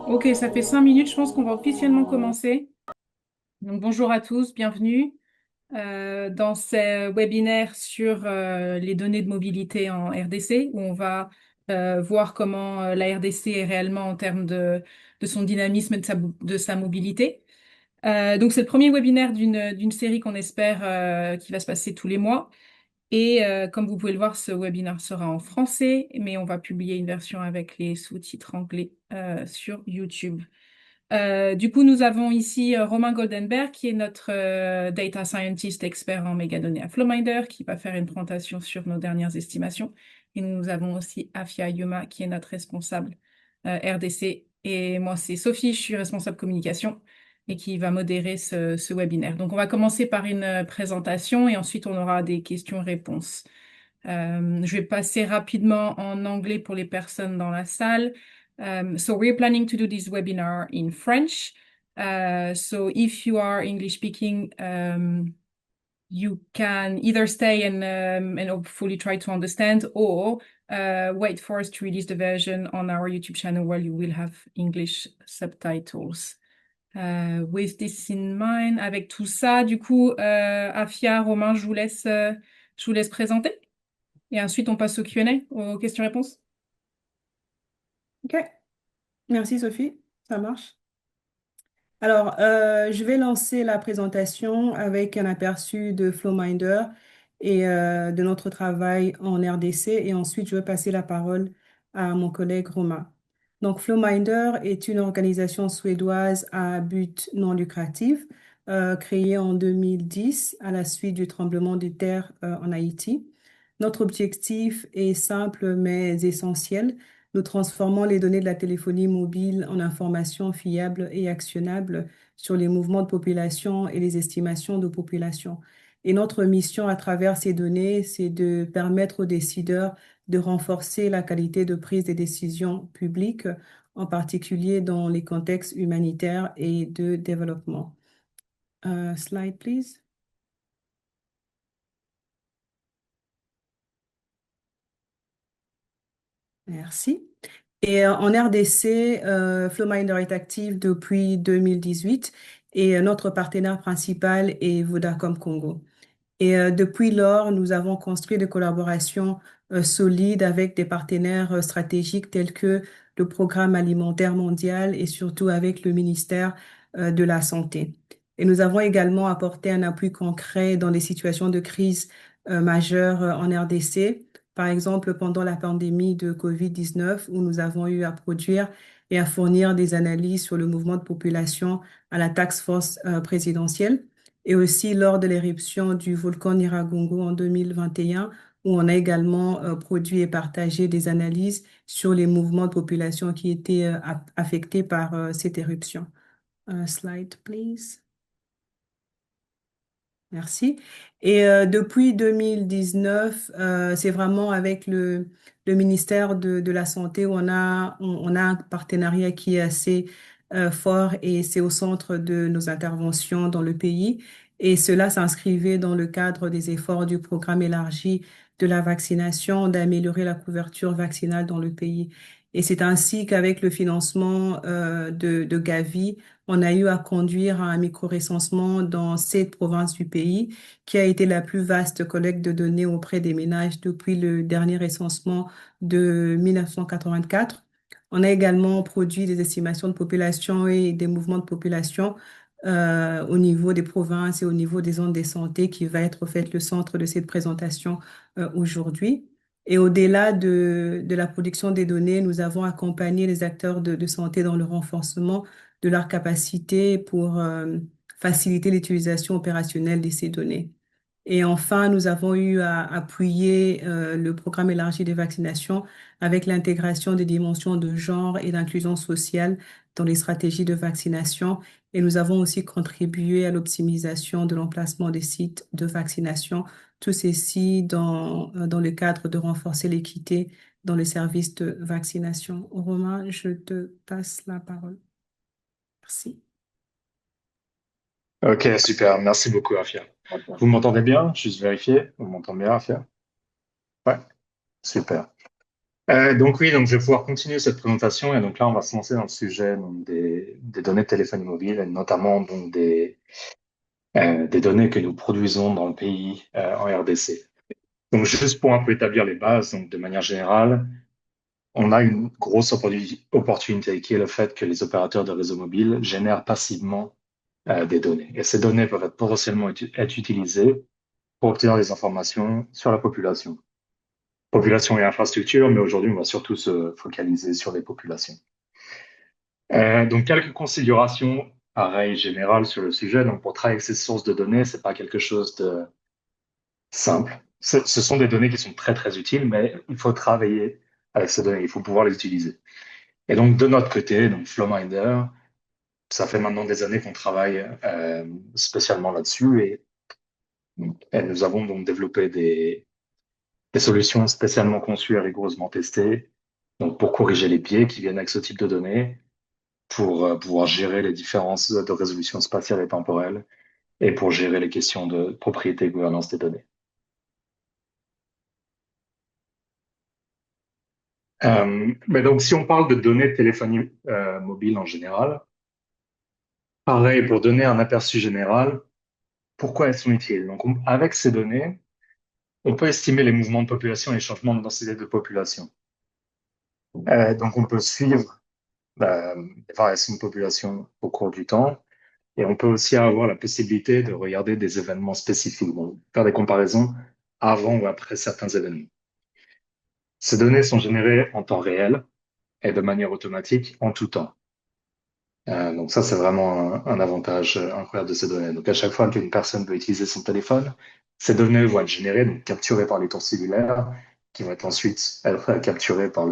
Ok, ça fait 5 minutes, je pense qu'on va officiellement commencer. Donc, bonjour à tous, bienvenue dans ce webinaire sur les données de mobilité en RDC, où on va voir comment la RDC est réellement en termes de son dynamisme et de sa mobilité. Donc, c'est le premier webinaire d'une série qu'on espère qui va se passer tous les mois. Et comme vous pouvez le voir, ce webinaire sera en français, mais on va publier une version avec les sous-titres anglais sur YouTube. Du coup, nous avons ici Romain Goldenberg, qui est notre data scientist expert en mégadonnées à Flowminder, qui va faire une présentation sur nos dernières estimations. Et nous avons aussi Afia Yuma, qui est notre responsable RDC. Et moi, c'est Sophie, je suis responsable communication et qui va modérer ce webinaire. Donc, on va commencer par une présentation et ensuite, on aura des questions-réponses. Je vais passer rapidement en anglais pour les personnes dans la salle. So we're planning to do this webinar in French. So if you are English speaking, you can either stay and hopefully try to understand, or wait for us to release the version on our YouTube channel where you will have English subtitles. With this in mind, avec tout ça, du coup, Afia, Romain, je vous laisse présenter. Et ensuite, on passe au Q&A, aux questions-réponses. Ok, merci Sophie, ça marche. Alors, je vais lancer la présentation avec un aperçu de Flowminder et de notre travail en RDC et ensuite je vais passer la parole à mon collègue Romain. Donc, Flowminder est une organisation suédoise à but non lucratif créée en 2010 à la suite du tremblement de terre en Haïti. Notre objectif est simple mais essentiel. Nous transformons les données de la téléphonie mobile en informations fiables et actionnables sur les mouvements de population et les estimations de population. Et notre mission à travers ces données, c'est de permettre aux décideurs de renforcer la qualité de prise des décisions publiques, en particulier dans les contextes humanitaires et de développement. Slide, please. Merci. Et en RDC, Flowminder est actif depuis 2018 et notre partenaire principal est Vodacom Congo. Et depuis lors, nous avons construit des collaborations solides avec des partenaires stratégiques tels que le Programme alimentaire mondial et surtout avec le ministère de la Santé. Et nous avons également apporté un appui concret dans des situations de crise majeures en RDC. Par exemple, pendant la pandémie de COVID-19, où nous avons eu à produire et à fournir des analyses sur le mouvement de population à la task force présidentielle et aussi lors de l'éruption du volcan Nyiragongo en 2021, où on a également produit et partagé des analyses sur les mouvements de population qui étaient affectés par cette éruption. Slide, please. Merci. Et depuis 2019, c'est vraiment avec le ministère de la Santé où on a un partenariat qui est assez fort et c'est au centre de nos interventions dans le pays. Et cela s'inscrivait dans le cadre des efforts du programme élargi de la vaccination, d'améliorer la couverture vaccinale dans le pays. Et c'est ainsi qu'avec le financement de Gavi, on a eu à conduire un micro-recensement dans 7 provinces du pays, qui a été la plus vaste collecte de données auprès des ménages depuis le dernier recensement de 1984. On a également produit des estimations de population et des mouvements de population au niveau des provinces et au niveau des zones de santé, qui va être au fait le centre de cette présentation aujourd'hui. Et au-delà de la production des données, nous avons accompagné les acteurs de santé dans le renforcement de leur capacité pour faciliter l'utilisation opérationnelle de ces données. Et enfin, nous avons eu à appuyer le programme élargi des vaccinations avec l'intégration des dimensions de genre et d'inclusion sociale dans les stratégies de vaccination. Et nous avons aussi contribué à l'optimisation de l'emplacement des sites de vaccination, tout ceci dans le cadre de renforcer l'équité dans les services de vaccination. Romain, je te passe la parole. Merci. Ok, super. Merci beaucoup, Afia. Vous m'entendez bien? Juste vérifier. Vous m'entendez bien, Afia? Ouais, super. Donc oui, donc je vais pouvoir continuer cette présentation et donc là on va se lancer dans le sujet donc, des données de téléphonie mobile et notamment donc des données que nous produisons dans le pays en RDC. Donc juste pour un peu établir les bases, donc de manière générale, on a une grosse opportunité qui est le fait que les opérateurs de réseau mobile génèrent passivement des données et ces données peuvent être potentiellement être utilisées pour obtenir des informations sur la population. Population et infrastructure, mais aujourd'hui on va surtout se focaliser sur les populations. Donc, quelques considérations, pareil, générales sur le sujet. Donc, pour travailler avec ces sources de données, c'est pas quelque chose de simple. Ce sont des données qui sont très, très utiles, mais il faut travailler avec ces données. Il faut pouvoir les utiliser. Et donc, de notre côté, donc Flowminder, ça fait maintenant des années qu'on travaille spécialement là-dessus et nous avons donc développé des solutions spécialement conçues et rigoureusement testées donc pour corriger les biais qui viennent avec ce type de données pour pouvoir gérer les différences de résolution spatiale et temporelle et pour gérer les questions de propriété et gouvernance des données. Mais donc, si on parle de données de téléphonie mobile en général, pareil, pour donner un aperçu général, pourquoi elles sont utiles? Donc, avec ces données, on peut estimer les mouvements de population et les changements de densité de population. Donc, on peut suivre les variations de population au cours du temps. Et on peut aussi avoir la possibilité de regarder des événements spécifiques, donc faire des comparaisons avant ou après certains événements. Ces données sont générées en temps réel et de manière automatique en tout temps. Donc ça, c'est vraiment un avantage incroyable de ces données. Donc à chaque fois qu'une personne veut utiliser son téléphone, ces données vont être générées, donc capturées par les tours cellulaires, qui vont être ensuite être capturées par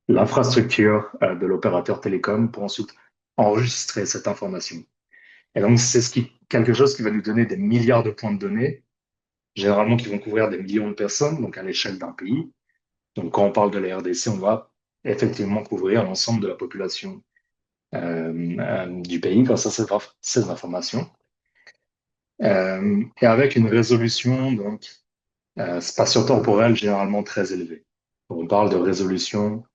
l'infrastructure de l'opérateur télécom pour ensuite enregistrer cette information. Et donc, quelque chose qui va nous donner des milliards de points de données, généralement qui vont couvrir des millions de personnes, donc à l'échelle d'un pays. Donc, quand on parle de la RDC, on va effectivement couvrir l'ensemble de la population du pays grâce à ces informations. Et avec une résolution donc spatio-temporelle généralement très élevée. On parle de résolution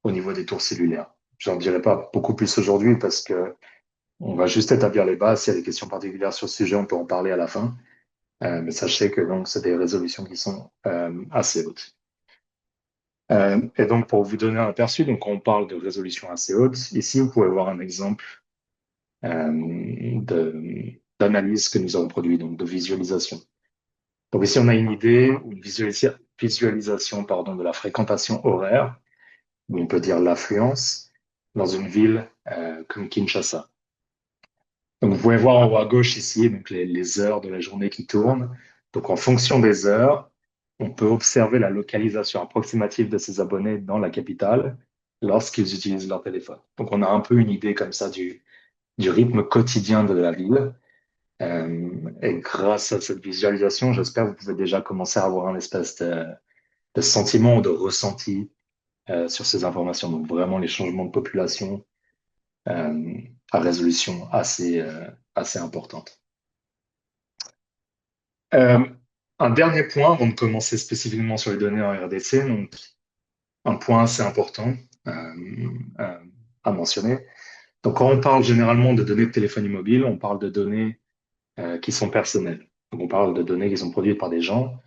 au niveau des tours cellulaires. Je n'en dirai pas beaucoup plus aujourd'hui parce que on va juste établir les bases. S'il y a des questions particulières sur ce sujet, on peut en parler à la fin. Mais sachez que donc c'est des résolutions qui sont assez hautes. Et donc pour vous donner un aperçu, donc quand on parle de résolution assez haute, ici vous pouvez voir un exemple d'analyse que nous avons produit, donc de visualisation. Donc ici on a une idée, une visualisation pardon, de la fréquentation horaire, ou on peut dire l'affluence, dans une ville comme Kinshasa. Donc, vous pouvez voir en haut à gauche ici donc les heures de la journée qui tournent. Donc, en fonction des heures, on peut observer la localisation approximative de ces abonnés dans la capitale lorsqu'ils utilisent leur téléphone. Donc, on a un peu une idée comme ça du rythme quotidien de la ville. Et grâce à cette visualisation, j'espère que vous pouvez déjà commencer à avoir un espèce de sentiment ou de ressenti sur ces informations. Donc, vraiment les changements de population euh, à résolution assez importante. Euh, un dernier point avant de commencer spécifiquement sur les données en RDC, donc un point assez important euh, à mentionner. Donc quand on parle généralement de données de téléphonie mobile, on parle de données qui sont personnelles. Donc on parle de données qui sont produites par des gens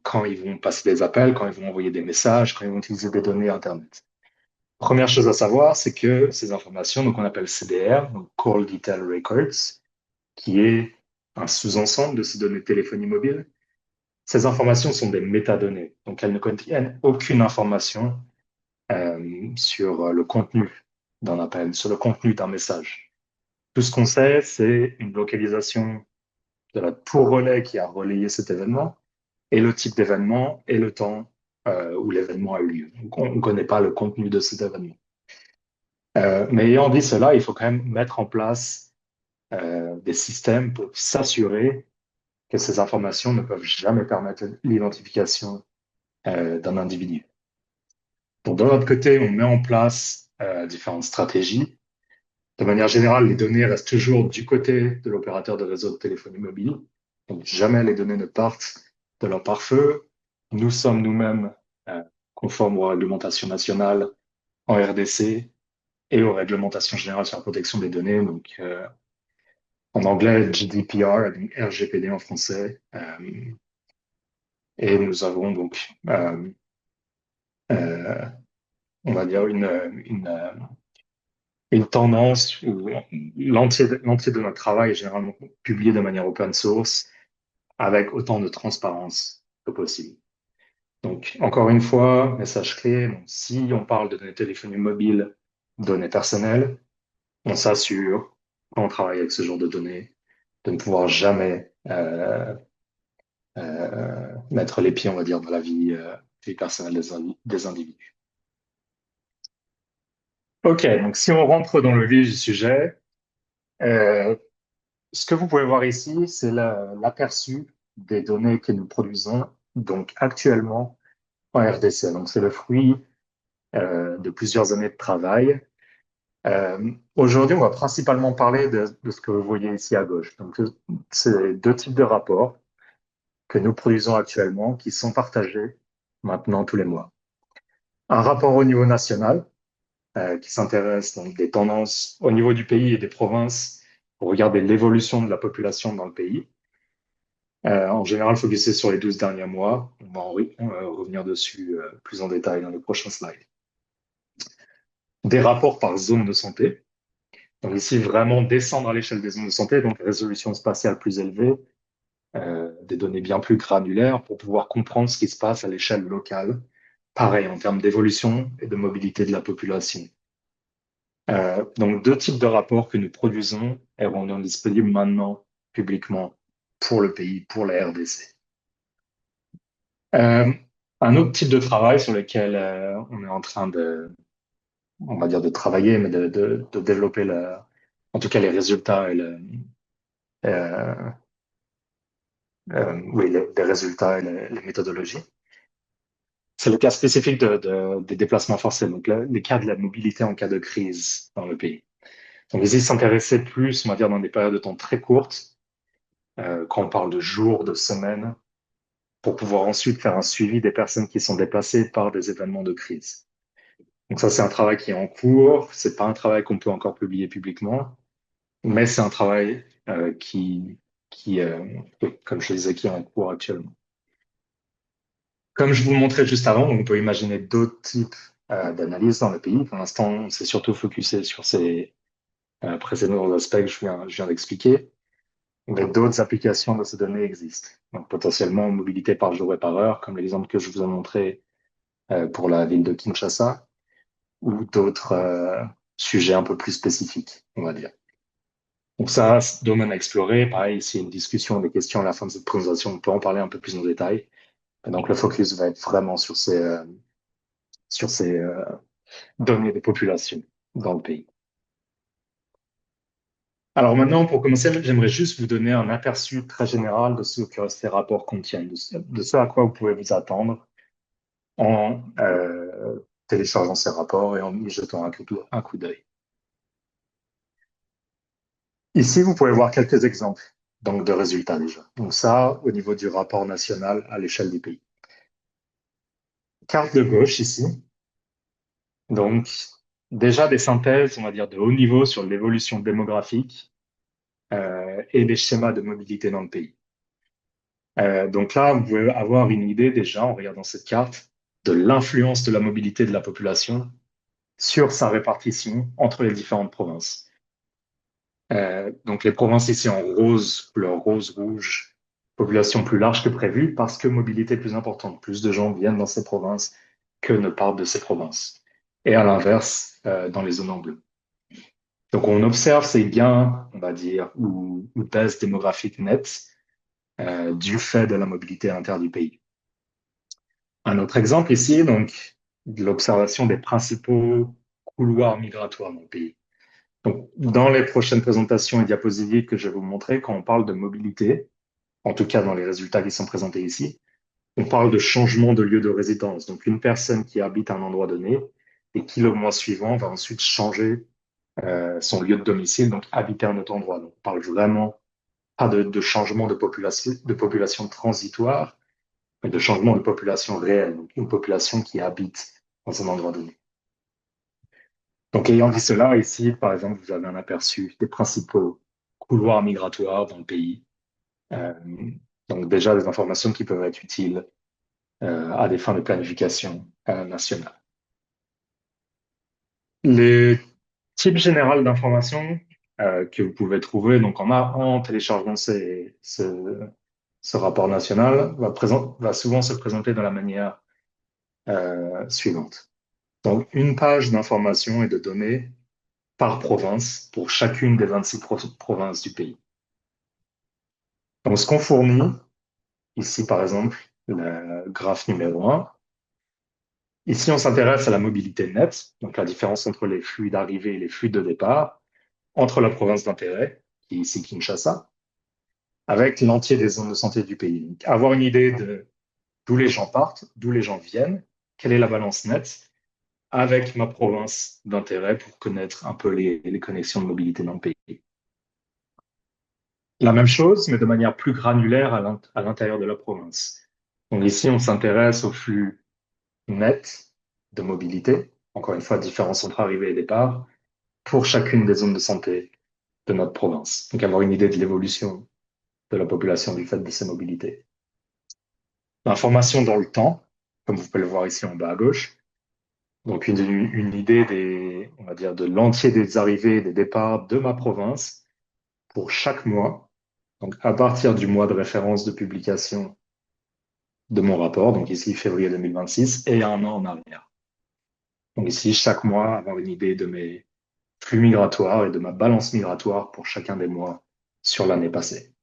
quand ils vont passer des appels, quand ils vont envoyer des messages, quand ils vont utiliser des données Internet. Première chose à savoir, c'est que ces informations, donc on appelle CDR, donc Call Detail Records, qui est un sous-ensemble de ces données de téléphonie mobile. Ces informations sont des métadonnées, donc elles ne contiennent aucune information sur le contenu d'un appel, sur le contenu d'un message. Tout ce qu'on sait, c'est une localisation de la tour relais qui a relayé cet événement et le type d'événement et le temps où l'événement a eu lieu. Donc, on ne connaît pas le contenu de cet événement. Mais ayant dit cela, il faut quand même mettre en place des systèmes pour s'assurer que ces informations ne peuvent jamais permettre l'identification d'un individu. Donc, de notre côté, on met en place différentes stratégies. De manière générale, les données restent toujours du côté de l'opérateur de réseau de téléphonie mobile. Donc, jamais les données ne partent de leur pare-feu. Nous sommes nous-mêmes euh, conformes aux réglementations nationales en RDC et aux réglementations générales sur la protection des données, donc en anglais GDPR, donc RGPD en français. Et nous avons donc, euh, on va dire, une tendance où l'entier de notre travail est généralement publié de manière open source avec autant de transparence que possible. Donc, encore une fois, message clé, donc, si on parle de données téléphoniques mobiles, données personnelles, on s'assure, quand on travaille avec ce genre de données, de ne pouvoir jamais mettre les pieds, on va dire, dans la vie personnelle des individus. OK, donc si on rentre dans le vif du sujet, euh, ce que vous pouvez voir ici, c'est l'aperçu des données que nous produisons donc actuellement en RDC. Donc c'est le fruit de plusieurs années de travail. Aujourd'hui, on va principalement parler de ce que vous voyez ici à gauche. Donc c'est deux types de rapports que nous produisons actuellement qui sont partagés maintenant tous les mois. Un rapport au niveau national qui s'intéresse donc des tendances au niveau du pays et des provinces pour regarder l'évolution de la population dans le pays. En général, focusé sur les 12 derniers mois. On va revenir dessus plus en détail dans les prochains slides. Des rapports par zone de santé. Donc ici, vraiment descendre à l'échelle des zones de santé, donc résolution spatiale plus élevée, des données bien plus granulaires pour pouvoir comprendre ce qui se passe à l'échelle locale. Pareil, en termes d'évolution et de mobilité de la population. Donc deux types de rapports que nous produisons et rendons disponibles maintenant publiquement pour le pays, pour la RDC. Un autre type de travail sur lequel on est en train on va dire de travailler, mais de développer en tout cas les résultats et euh, oui, les résultats et les méthodologies. C'est le cas spécifique des déplacements forcés, donc les cas de la mobilité en cas de crise dans le pays. Donc ici, s'intéresser plus, on va dire, dans des périodes de temps très courtes, quand on parle de jours, de semaines, pour pouvoir ensuite faire un suivi des personnes qui sont déplacées par des événements de crise. Donc ça, c'est un travail qui est en cours. C'est pas un travail qu'on peut encore publier publiquement, mais c'est un travail qui comme je le disais, qui est en cours actuellement. Comme je vous le montrais juste avant, on peut imaginer d'autres types d'analyses dans le pays. Pour l'instant, on s'est surtout focusé sur ces précédents aspects que je viens d'expliquer. Mais d'autres applications de ces données existent. Donc potentiellement mobilité par jour et par heure, comme l'exemple que je vous ai montré pour la ville de Kinshasa, ou d'autres sujets un peu plus spécifiques, on va dire. Donc ça, domaine à explorer. Pareil, s'il y a une discussion, des questions à la fin de cette présentation, on peut en parler un peu plus en détail. Et donc le focus va être vraiment sur ces données de population dans le pays. Alors maintenant, pour commencer, j'aimerais juste vous donner un aperçu très général de ce que ces rapports contiennent, de ce à quoi vous pouvez vous attendre en téléchargeant ces rapports et en y jetant un coup d'œil. Ici, vous pouvez voir quelques exemples donc, de résultats déjà. Donc ça, au niveau du rapport national à l'échelle du pays. Carte de gauche ici. Donc, déjà des synthèses, on va dire, de haut niveau sur l'évolution démographique et des schémas de mobilité dans le pays. Donc là, vous pouvez avoir une idée déjà, en regardant cette carte, de l'influence de la mobilité de la population sur sa répartition entre les différentes provinces. Donc les provinces ici en rose, couleur rose-rouge, population plus large que prévu parce que mobilité plus importante. Plus de gens viennent dans ces provinces que ne partent de ces provinces. Et à l'inverse, dans les zones en bleu. Donc on observe ces gains, on va dire, ou baisse démographique nette du fait de la mobilité interne du pays. Un autre exemple ici, donc, de l'observation des principaux couloirs migratoires dans le pays. Donc, dans les prochaines présentations et diapositives que je vais vous montrer, quand on parle de mobilité, en tout cas dans les résultats qui sont présentés ici, on parle de changement de lieu de résidence. Donc, une personne qui habite un endroit donné et qui, le mois suivant, va ensuite changer son lieu de domicile, donc habiter un autre endroit. Donc, on parle vraiment pas de changement de population transitoire, mais de changement de population réelle, donc une population qui habite dans un endroit donné. Donc, ayant dit cela, ici, par exemple, vous avez un aperçu des principaux couloirs migratoires dans le pays. Euh, donc, déjà, des informations qui peuvent être utiles à des fins de planification nationale. Les types généraux d'informations que vous pouvez trouver donc en téléchargeant ce rapport national va souvent se présenter de la manière suivante. Donc, une page d'informations et de données par province pour chacune des 26 provinces du pays. Donc, ce qu'on fournit, ici par exemple, le graphe numéro 1, ici on s'intéresse à la mobilité nette, donc la différence entre les flux d'arrivée et les flux de départ, entre la province d'intérêt, qui est ici Kinshasa, avec l'entier des zones de santé du pays. Donc, avoir une idée de d'où les gens partent, d'où les gens viennent, quelle est la balance nette, avec ma province d'intérêt pour connaître un peu les connexions de mobilité dans le pays. La même chose, mais de manière plus granulaire à l'intérieur de la province. Donc ici, on s'intéresse au flux net de mobilité, encore une fois, différence entre arrivée et départ, pour chacune des zones de santé de notre province. Donc avoir une idée de l'évolution de la population du fait de ces mobilités. L'information dans le temps, comme vous pouvez le voir ici en bas à gauche, donc une idée on va dire, de l'entier des arrivées et des départs de ma province pour chaque mois, donc à partir du mois de référence de publication de mon rapport, donc ici février 2026, et un an en arrière. Donc ici, chaque mois, avoir une idée de mes flux migratoires et de ma balance migratoire pour chacun des mois sur l'année passée.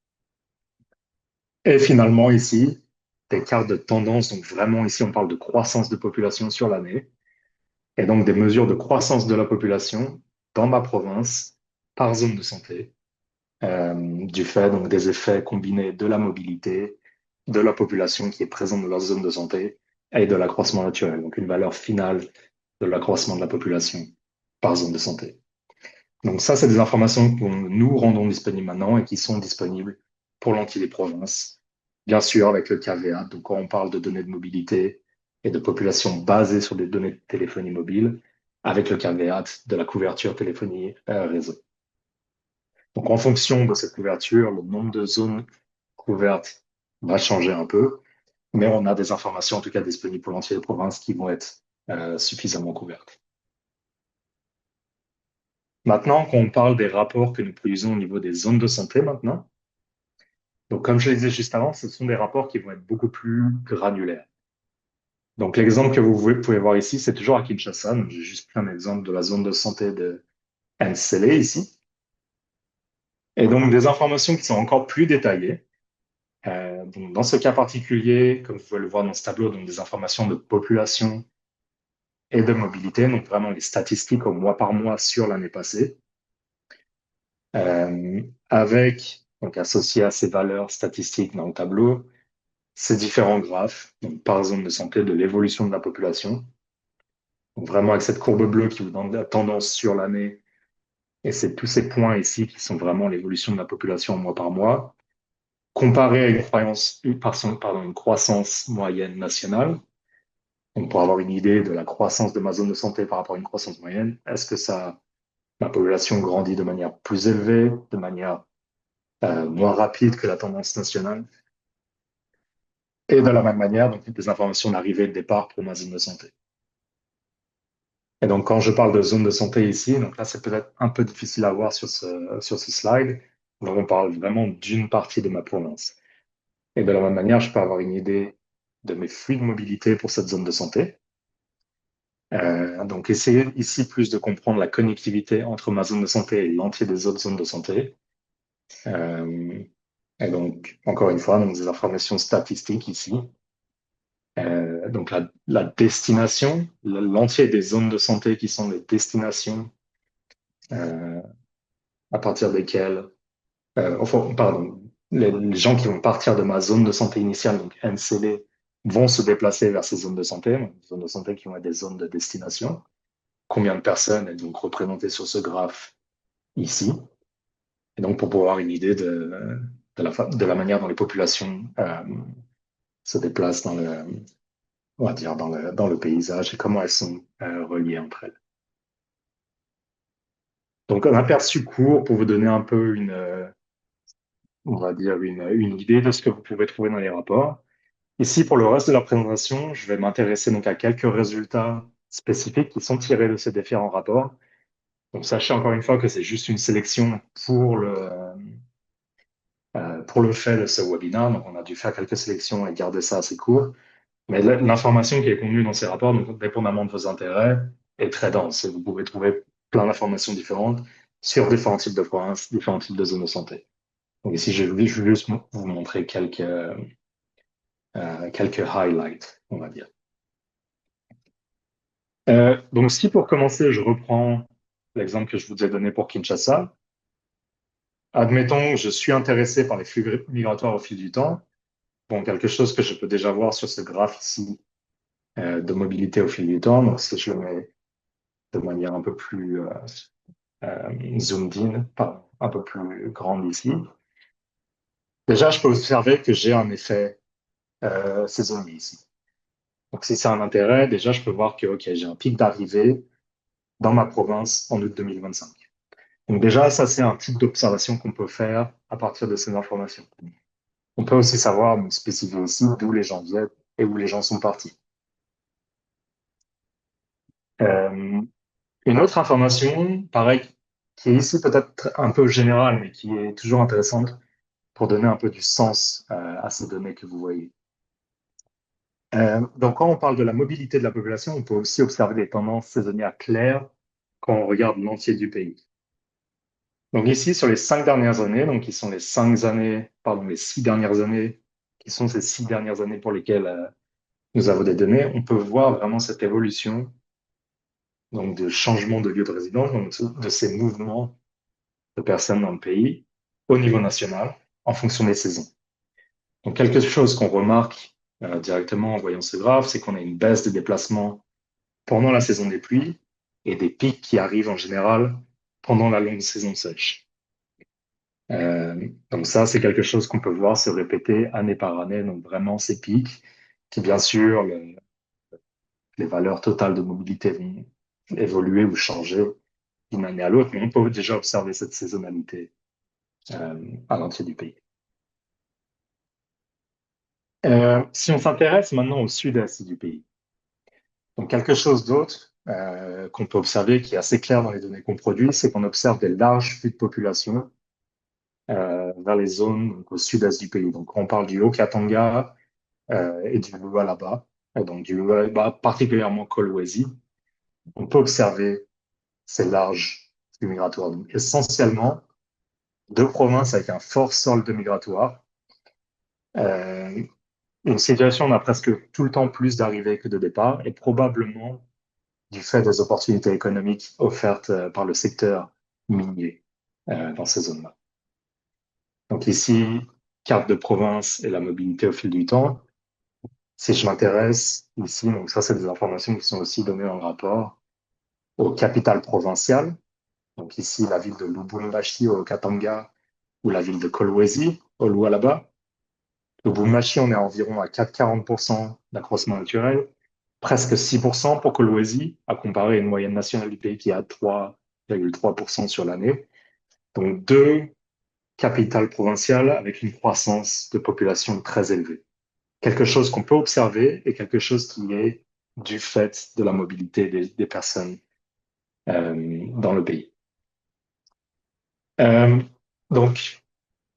Et finalement, ici, des cartes de tendance, donc vraiment ici, on parle de croissance de population sur l'année, et donc des mesures de croissance de la population dans ma province par zone de santé, du fait donc des effets combinés de la mobilité, de la population qui est présente dans leur zone de santé et de l'accroissement naturel, donc une valeur finale de l'accroissement de la population par zone de santé. Donc ça, c'est des informations que nous rendons disponibles maintenant et qui sont disponibles pour l'entier des provinces, bien sûr avec le caveat. Donc quand on parle de données de mobilité et de population basées sur des données de téléphonie mobile, avec le caveat de la couverture téléphonie réseau. Donc, en fonction de cette couverture, le nombre de zones couvertes va changer un peu, mais on a des informations, en tout cas disponibles pour l'entier des provinces, qui vont être suffisamment couvertes. Maintenant, quand on parle des rapports que nous produisons au niveau des zones de santé maintenant, donc comme je le disais juste avant, ce sont des rapports qui vont être beaucoup plus granulaires. Donc, l'exemple que vous pouvez voir ici, c'est toujours à Kinshasa. J'ai juste pris un exemple de la zone de santé de Nsele ici. Et donc, des informations qui sont encore plus détaillées. Donc, dans ce cas particulier, comme vous pouvez le voir dans ce tableau, donc des informations de population et de mobilité, donc vraiment les statistiques au mois par mois sur l'année passée, avec, donc associé à ces valeurs statistiques dans le tableau, ces différents graphes, donc par zone de santé, de l'évolution de la population. Donc vraiment avec cette courbe bleue qui vous donne la tendance sur l'année, et c'est tous ces points ici qui sont vraiment l'évolution de la population mois par mois, comparé à une croissance moyenne nationale. Donc, pour avoir une idée de la croissance de ma zone de santé par rapport à une croissance moyenne, est-ce que ma population grandit de manière plus élevée, de manière moins rapide que la tendance nationale? Et de la même manière, donc, des informations d'arrivée et de départ pour ma zone de santé. Et donc, quand je parle de zone de santé ici, donc là, c'est peut-être un peu difficile à voir sur ce slide. Donc, on parle vraiment d'une partie de ma province. Et de la même manière, je peux avoir une idée de mes flux de mobilité pour cette zone de santé. Donc, essayer ici plus de comprendre la connectivité entre ma zone de santé et l'entier des autres zones de santé. Et donc, encore une fois, donc des informations statistiques ici. Donc, la destination, l'entier des zones de santé qui sont les destinations à partir desquelles, enfin, pardon, les gens qui vont partir de ma zone de santé initiale, donc NCD, vont se déplacer vers ces zones de santé, donc des zones de santé qui vont être des zones de destination. Combien de personnes est donc représentées sur ce graphe ici. Et donc, pour pouvoir avoir une idée de la manière dont les populations se déplacent on va dire, dans le paysage et comment elles sont reliées entre elles. Donc, un aperçu court pour vous donner un peu on va dire, une idée de ce que vous pouvez trouver dans les rapports. Ici, pour le reste de la présentation, je vais m'intéresser donc à quelques résultats spécifiques qui sont tirés de ces différents rapports. Donc, sachez encore une fois que c'est juste une sélection pour le fait de ce webinaire. Donc, on a dû faire quelques sélections et garder ça assez court. Mais l'information qui est contenue dans ces rapports, donc, dépendamment de vos intérêts, est très dense. Et vous pouvez trouver plein d'informations différentes sur différents types de provinces, différents types de zones de santé. Donc ici, je vais juste vous montrer quelques highlights, on va dire. Donc si pour commencer, je reprends l'exemple que je vous ai donné pour Kinshasa, admettons que je suis intéressé par les flux migratoires au fil du temps. Bon, quelque chose que je peux déjà voir sur ce graphe ici de mobilité au fil du temps. Donc si je le mets de manière un peu plus zoomed in, un peu plus grande ici, déjà je peux observer que j'ai un effet saisonnier ici. Donc, si c'est un intérêt, déjà, je peux voir que, OK, j'ai un pic d'arrivée dans ma province en août 2025. Donc, déjà, ça, c'est un type d'observation qu'on peut faire à partir de ces informations. On peut aussi savoir, donc, spécifier aussi d'où les gens viennent et où les gens sont partis. Euh, une autre information, pareil, qui est ici peut-être un peu générale, mais qui est toujours intéressante pour donner un peu du sens à ces données que vous voyez. Donc, quand on parle de la mobilité de la population, on peut aussi observer des tendances saisonnières claires quand on regarde l'entier du pays. Donc ici, sur les 5 dernières années, donc qui sont les 6 dernières années, qui sont ces 6 dernières années pour lesquelles nous avons des données, on peut voir vraiment cette évolution donc de changement de lieu de résidence, donc de ces mouvements de personnes dans le pays au niveau national en fonction des saisons. Donc quelque chose qu'on remarque directement en voyant ce graphe, c'est qu'on a une baisse des déplacements pendant la saison des pluies et des pics qui arrivent en général pendant la longue saison sèche. Donc ça, c'est quelque chose qu'on peut voir se répéter année par année, donc vraiment ces pics, qui bien sûr, les valeurs totales de mobilité vont évoluer ou changer d'une année à l'autre, mais on peut déjà observer cette saisonnalité à l'entier du pays. Si on s'intéresse maintenant au sud-est du pays, donc quelque chose d'autre qu'on peut observer qui est assez clair dans les données qu'on produit, c'est qu'on observe des larges flux de population vers les zones donc, au sud-est du pays. Donc on parle du Haut-Katanga et du Lualaba, donc du Lualaba particulièrement Kolwezi. On peut observer ces larges flux migratoires. Donc essentiellement, deux provinces avec un fort solde migratoire. Une situation où on a presque tout le temps plus d'arrivées que de départs, et probablement du fait des opportunités économiques offertes par le secteur minier dans ces zones-là. Donc ici, carte de province et la mobilité au fil du temps. Si je m'intéresse ici, donc ça, c'est des informations qui sont aussi données dans le rapport, aux capitales provinciales. Donc ici, la ville de Lubumbashi au Katanga ou la ville de Kolwezi au Lualaba. Lubumbashi, on est environ à 4,40% d'accroissement naturel, presque 6% pour Kolwezi, à comparer à une moyenne nationale du pays qui est à 3,3% sur l'année. Donc deux capitales provinciales avec une croissance de population très élevée. Quelque chose qu'on peut observer et quelque chose qui est du fait de la mobilité des personnes dans le pays. Donc,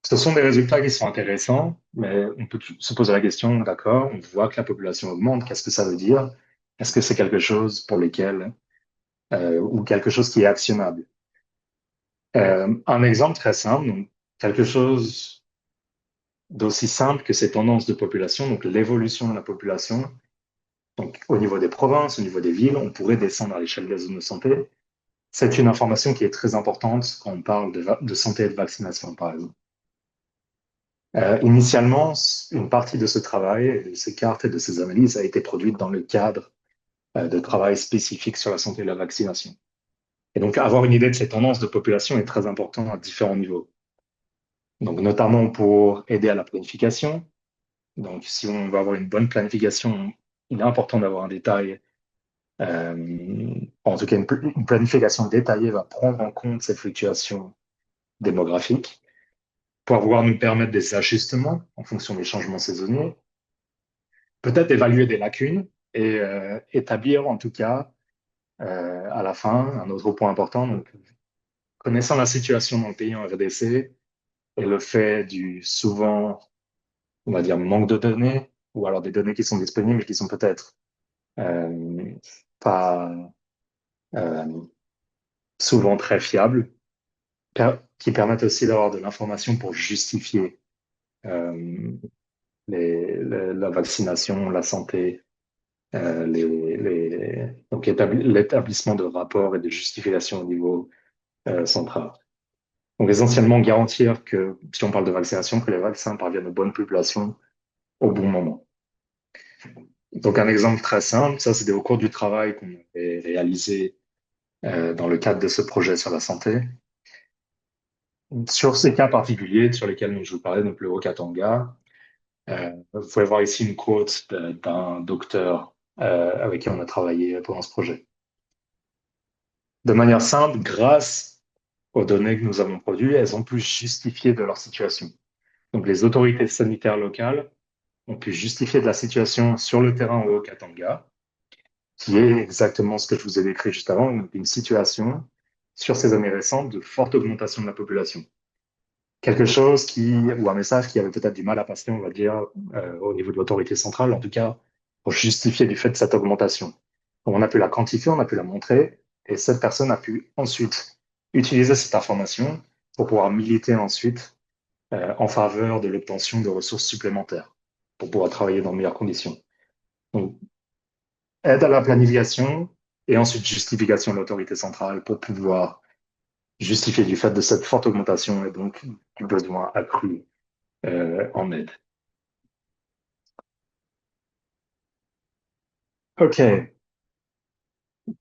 ce sont des résultats qui sont intéressants, mais on peut se poser la question, d'accord, on voit que la population augmente, qu'est-ce que ça veut dire? Est-ce que c'est quelque chose pour lequel, ou quelque chose qui est actionnable? Un exemple très simple, donc, quelque chose d'aussi simple que ces tendances de population, donc l'évolution de la population. Donc, au niveau des provinces, au niveau des villes, on pourrait descendre à l'échelle des zones de santé. C'est une information qui est très importante quand on parle de santé et de vaccination, par exemple. Initialement, une partie de ce travail, de ces cartes et de ces analyses a été produite dans le cadre de travail spécifique sur la santé et la vaccination. Et donc, avoir une idée de ces tendances de population est très important à différents niveaux. Donc, notamment pour aider à la planification, Donc, si on veut avoir une bonne planification, il est important d'avoir un détail. En tout cas, une planification détaillée va prendre en compte ces fluctuations démographiques pour pouvoir nous permettre des ajustements en fonction des changements saisonniers, peut-être évaluer des lacunes et établir en tout cas à la fin un autre point important. Donc, connaissant la situation dans le pays en RDC et le fait du souvent, on va dire, manque de données, ou alors des données qui sont disponibles mais qui sont peut-être euh, pas euh, souvent très fiables, qui permettent aussi d'avoir de l'information pour justifier euh, la vaccination, la santé, donc l'établissement de rapports et de justifications au niveau central. Donc essentiellement garantir que, si on parle de vaccination, que les vaccins parviennent aux bonnes populations au bon moment. Donc un exemple très simple, ça c'était au cours du travail qu'on avait réalisé dans le cadre de ce projet sur la santé. Sur ces cas particuliers sur lesquels je vous parlais, donc le Haut-Katanga, vous pouvez voir ici une quote d'un docteur avec qui on a travaillé pendant ce projet. De manière simple, grâce aux données que nous avons produites, elles ont pu justifier de leur situation. Donc les autorités sanitaires locales ont pu justifier de la situation sur le terrain au Haut-Katanga, qui est exactement ce que je vous ai décrit juste avant, une situation sur ces années récentes de forte augmentation de la population. Quelque chose ou un message qui avait peut-être du mal à passer, on va dire, au niveau de l'autorité centrale, en tout cas, pour justifier du fait de cette augmentation. Donc, on a pu la quantifier, on a pu la montrer, et cette personne a pu ensuite utiliser cette information pour pouvoir militer ensuite en faveur de l'obtention de ressources supplémentaires pour pouvoir travailler dans de meilleures conditions. Donc, aide à la planification et ensuite justification de l'autorité centrale pour pouvoir justifier du fait de cette forte augmentation et donc du besoin accru en aide. OK.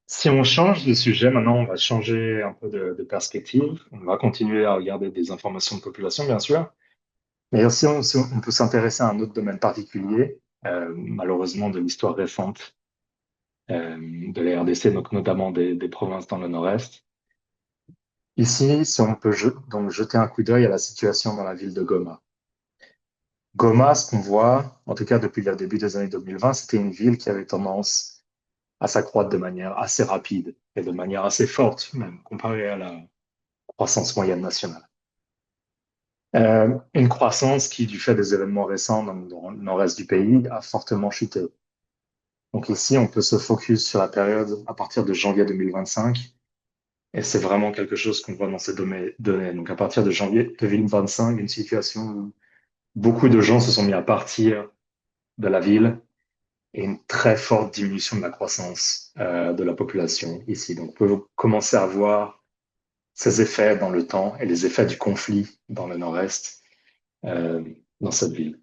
Si on change de sujet, maintenant, on va changer un peu de perspective. On va continuer à regarder des informations de population, bien sûr. Mais aussi, on peut s'intéresser à un autre domaine particulier, malheureusement de l'histoire récente de la RDC, donc notamment des provinces dans le nord-est. Ici, si on peut donc jeter un coup d'œil à la situation dans la ville de Goma. Goma, ce qu'on voit, en tout cas depuis le début des années 2020, c'était une ville qui avait tendance à s'accroître de manière assez rapide et de manière assez forte, même comparée à la croissance moyenne nationale. Une croissance qui, du fait des événements récents dans le nord-est du pays, a fortement chuté. Donc ici, on peut se focus sur la période à partir de janvier 2025, et c'est vraiment quelque chose qu'on voit dans ces données. Donc à partir de janvier 2025, une situation où beaucoup de gens se sont mis à partir de la ville et une très forte diminution de la croissance de la population ici. Donc, on peut commencer à voir ces effets dans le temps et les effets du conflit dans le nord-est, dans cette ville.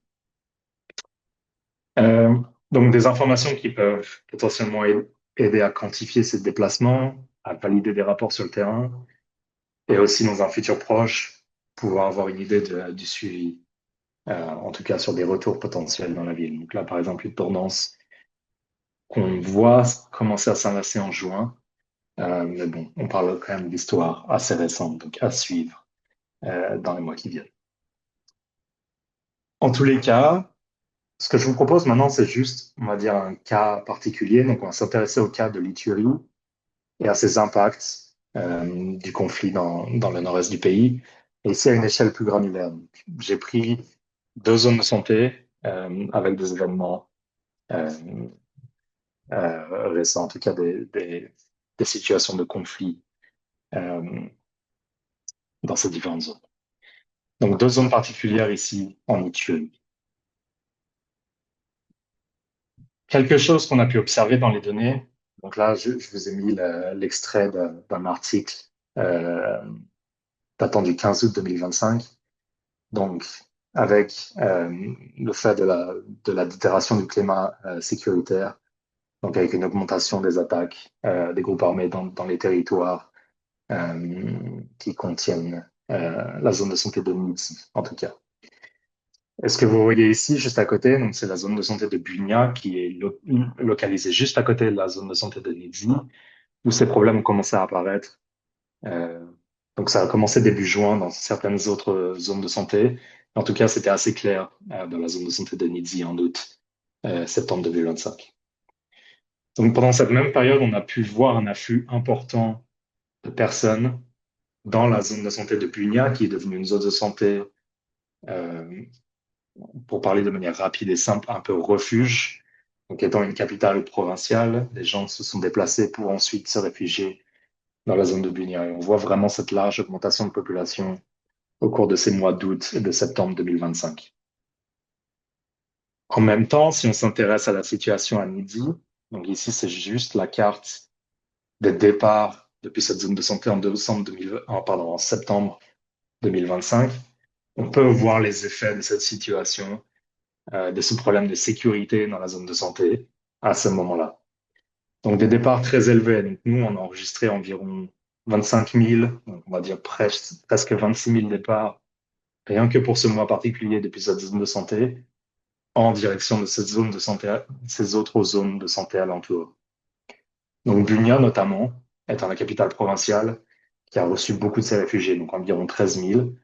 Euh, donc, des informations qui peuvent potentiellement aider à quantifier ces déplacements, à valider des rapports sur le terrain, et aussi dans un futur proche, pouvoir avoir une idée du suivi, en tout cas sur des retours potentiels dans la ville. Donc là, par exemple, une tendance qu'on voit commencer à s'inverser en juin. Mais bon, on parle quand même d'histoire assez récente, donc à suivre dans les mois qui viennent. En tous les cas, ce que je vous propose maintenant, c'est juste, on va dire, un cas particulier. Donc, on va s'intéresser au cas de l'Ituri et à ses impacts du conflit dans le nord-est du pays. Et ici, à une échelle plus granulaire. J'ai pris deux zones de santé avec des événements euh, récents, en tout cas des situations de conflit dans ces différentes zones. Donc, deux zones particulières ici en Ituanie. Quelque chose qu'on a pu observer dans les données, donc là, je vous ai mis l'extrait d'un article euh, datant du 15 août 2025. Donc, avec le fait de la détérioration du climat sécuritaire, donc avec une augmentation des attaques des groupes armés dans les territoires qui contiennent la zone de santé de Nîmes, en tout cas. Et ce que vous voyez ici, juste à côté, donc c'est la zone de santé de Bunia qui est localisée juste à côté de la zone de santé de Nidzi, où ces problèmes ont commencé à apparaître. Euh, donc ça a commencé début juin dans certaines autres zones de santé. En tout cas, c'était assez clair dans la zone de santé de Nidzi en août, septembre 2025. Donc pendant cette même période, on a pu voir un afflux important de personnes dans la zone de santé de Bunia, qui est devenue une zone de santé, euh, pour parler de manière rapide et simple, un peu refuge. Donc étant une capitale provinciale, les gens se sont déplacés pour ensuite se réfugier dans la zone de Bunia. Et on voit vraiment cette large augmentation de population au cours de ces mois d'août et de septembre 2025. En même temps, si on s'intéresse à la situation à Nidzi, donc ici c'est juste la carte des départs depuis cette zone de santé en septembre 2025, on peut voir les effets de cette situation, de ce problème de sécurité dans la zone de santé à ce moment-là. Donc des départs très élevés. Donc nous, on a enregistré environ 25 000, donc on va dire presque 26 000 départs, rien que pour ce mois particulier depuis cette zone de santé, en direction de cette zone de santé, ces autres zones de santé alentour. Donc Bunia, notamment, étant la capitale provinciale, qui a reçu beaucoup de ces réfugiés, donc environ 13 000,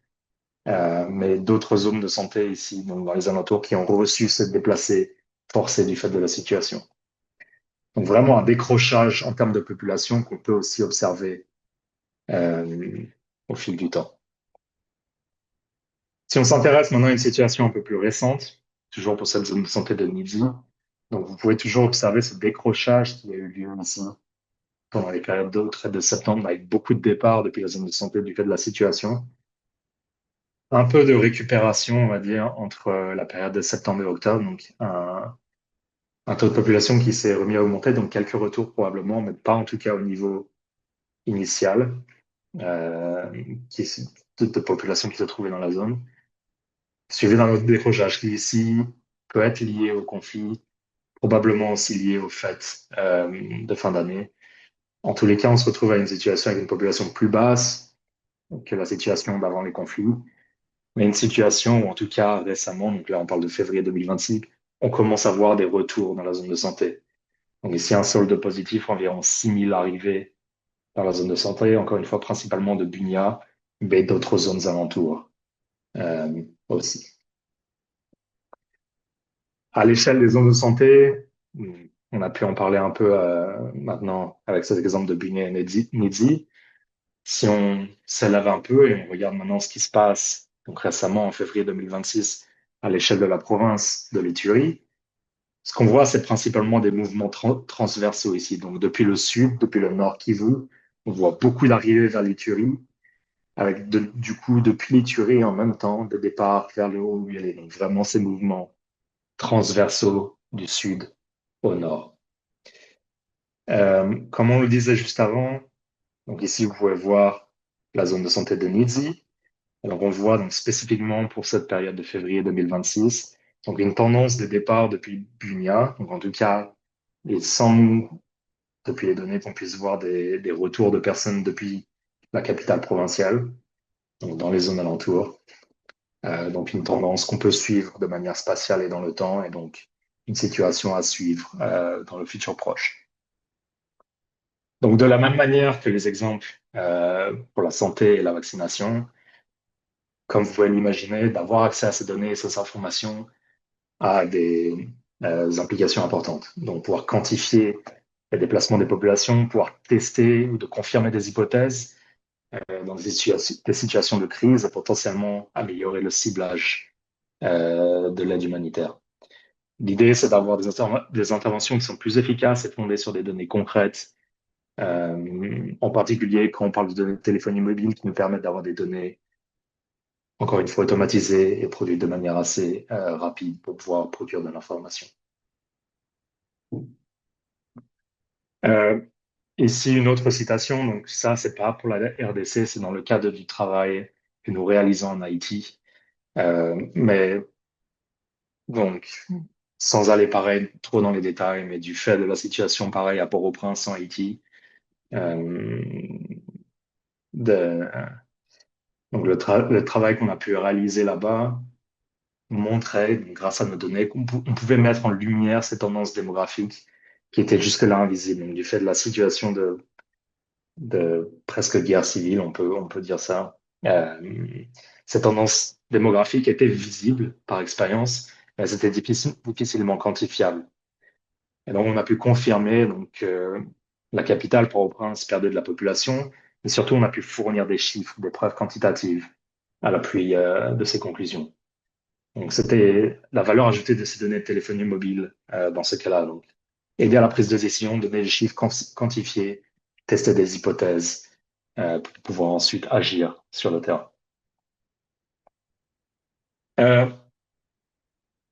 mais d'autres zones de santé ici, donc dans les alentours, qui ont reçu ces déplacés forcés du fait de la situation. Donc vraiment un décrochage en termes de population qu'on peut aussi observer euh, au fil du temps. Si on s'intéresse maintenant à une situation un peu plus récente, toujours pour cette zone de santé de Nidzi, donc vous pouvez toujours observer ce décrochage qui a eu lieu ici pendant les périodes d'août et de septembre, avec beaucoup de départs depuis la zone de santé du fait de la situation. Un peu de récupération, on va dire, entre la période de septembre et octobre, donc un taux de population qui s'est remis à augmenter, donc quelques retours probablement, mais pas en tout cas au niveau initial euh, de population qui se trouvait dans la zone, suivi d'un autre décrochage qui ici peut être lié au conflit, probablement aussi lié au fait de fin d'année. En tous les cas, on se retrouve à une situation avec une population plus basse que la situation d'avant les conflits, mais une situation où, en tout cas, récemment, donc là on parle de février 2026, on commence à voir des retours dans la zone de santé. Donc ici, un solde positif, environ 6 000 arrivées dans la zone de santé, encore une fois, principalement de Bunia, mais d'autres zones alentours aussi. À l'échelle des zones de santé, on a pu en parler un peu maintenant avec cet exemple de Bunia et Nidzi. Si on s'élève un peu et on regarde maintenant ce qui se passe donc récemment en février 2026 à l'échelle de la province de l'Ituri, ce qu'on voit, c'est principalement des mouvements transversaux ici. Donc depuis le sud, depuis le nord Kivu, on voit beaucoup d'arrivées vers l'Ituri, avec du coup depuis l'Ituri en même temps des départs vers le haut Uélé. Donc vraiment ces mouvements transversaux du sud au nord. Comme on le disait juste avant, donc ici vous pouvez voir la zone de santé de Nidzi. Alors, on voit donc spécifiquement pour cette période de février 2026, donc une tendance de départ depuis Bunia. Donc, en tout cas, et sans nous, depuis les données, qu'on puisse voir des retours de personnes depuis la capitale provinciale, donc dans les zones alentours. Donc, une tendance qu'on peut suivre de manière spatiale et dans le temps, et donc une situation à suivre dans le futur proche. Donc, de la même manière que les exemples pour la santé et la vaccination, comme vous pouvez l'imaginer, d'avoir accès à ces données et ces informations a des implications importantes. Donc, pouvoir quantifier les déplacements des populations, pouvoir tester ou de confirmer des hypothèses dans des situations de crise et potentiellement améliorer le ciblage de l'aide humanitaire. L'idée, c'est d'avoir des interventions qui sont plus efficaces et fondées sur des données concrètes, en particulier quand on parle de données de téléphonie mobile qui nous permettent d'avoir des données encore une fois automatisé et produit de manière assez rapide pour pouvoir produire de l'information. Euh, Ici, une autre citation, donc ça, c'est pas pour la RDC, c'est dans le cadre du travail que nous réalisons en Haïti. Mais donc, sans aller pareil trop dans les détails, mais du fait de la situation pareille à Port-au-Prince en Haïti, euh, de, donc le travail qu'on a pu réaliser là-bas, montrait, donc, grâce à nos données, on pouvait mettre en lumière ces tendances démographiques qui étaient jusque-là invisibles. Donc, du fait de la situation de presque guerre civile, on peut dire ça. Ces tendances démographiques étaient visibles par expérience, mais elles étaient difficilement quantifiables. Et donc, on a pu confirmer donc, la capitale, Port-au-Prince, perdait de la population, mais surtout, on a pu fournir des chiffres, des preuves quantitatives à l'appui de ces conclusions. Donc, c'était la valeur ajoutée de ces données de téléphonie mobile dans ce cas-là. Donc, aider à la prise de décision, donner des chiffres quantifiés, tester des hypothèses pour pouvoir ensuite agir sur le terrain. Euh,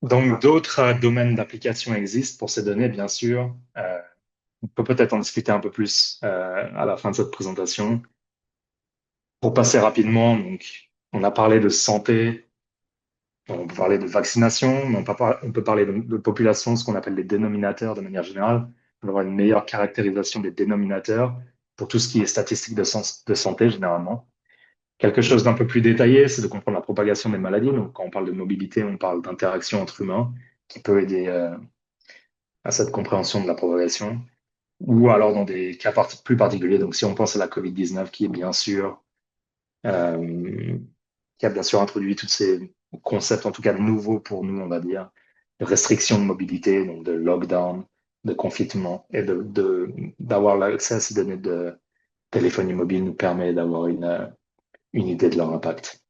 donc, d'autres domaines d'application existent pour ces données, bien sûr. On peut peut-être en discuter un peu plus à la fin de cette présentation. Pour passer rapidement, donc, on a parlé de santé, on peut parler de vaccination, mais on peut parler de population, ce qu'on appelle les dénominateurs de manière générale. On va avoir une meilleure caractérisation des dénominateurs pour tout ce qui est statistique de santé, généralement. Quelque chose d'un peu plus détaillé, c'est de comprendre la propagation des maladies. Donc, quand on parle de mobilité, on parle d'interaction entre humains qui peut aider à cette compréhension de la propagation. Ou alors dans des cas plus particuliers. Donc, si on pense à la COVID-19, qui a bien sûr introduit tous ces concepts, en tout cas nouveaux pour nous, on va dire, de restriction de mobilité, donc de lockdown, de confinement, et d'avoir l'accès à ces données de téléphonie mobile nous permet d'avoir une idée de leur impact.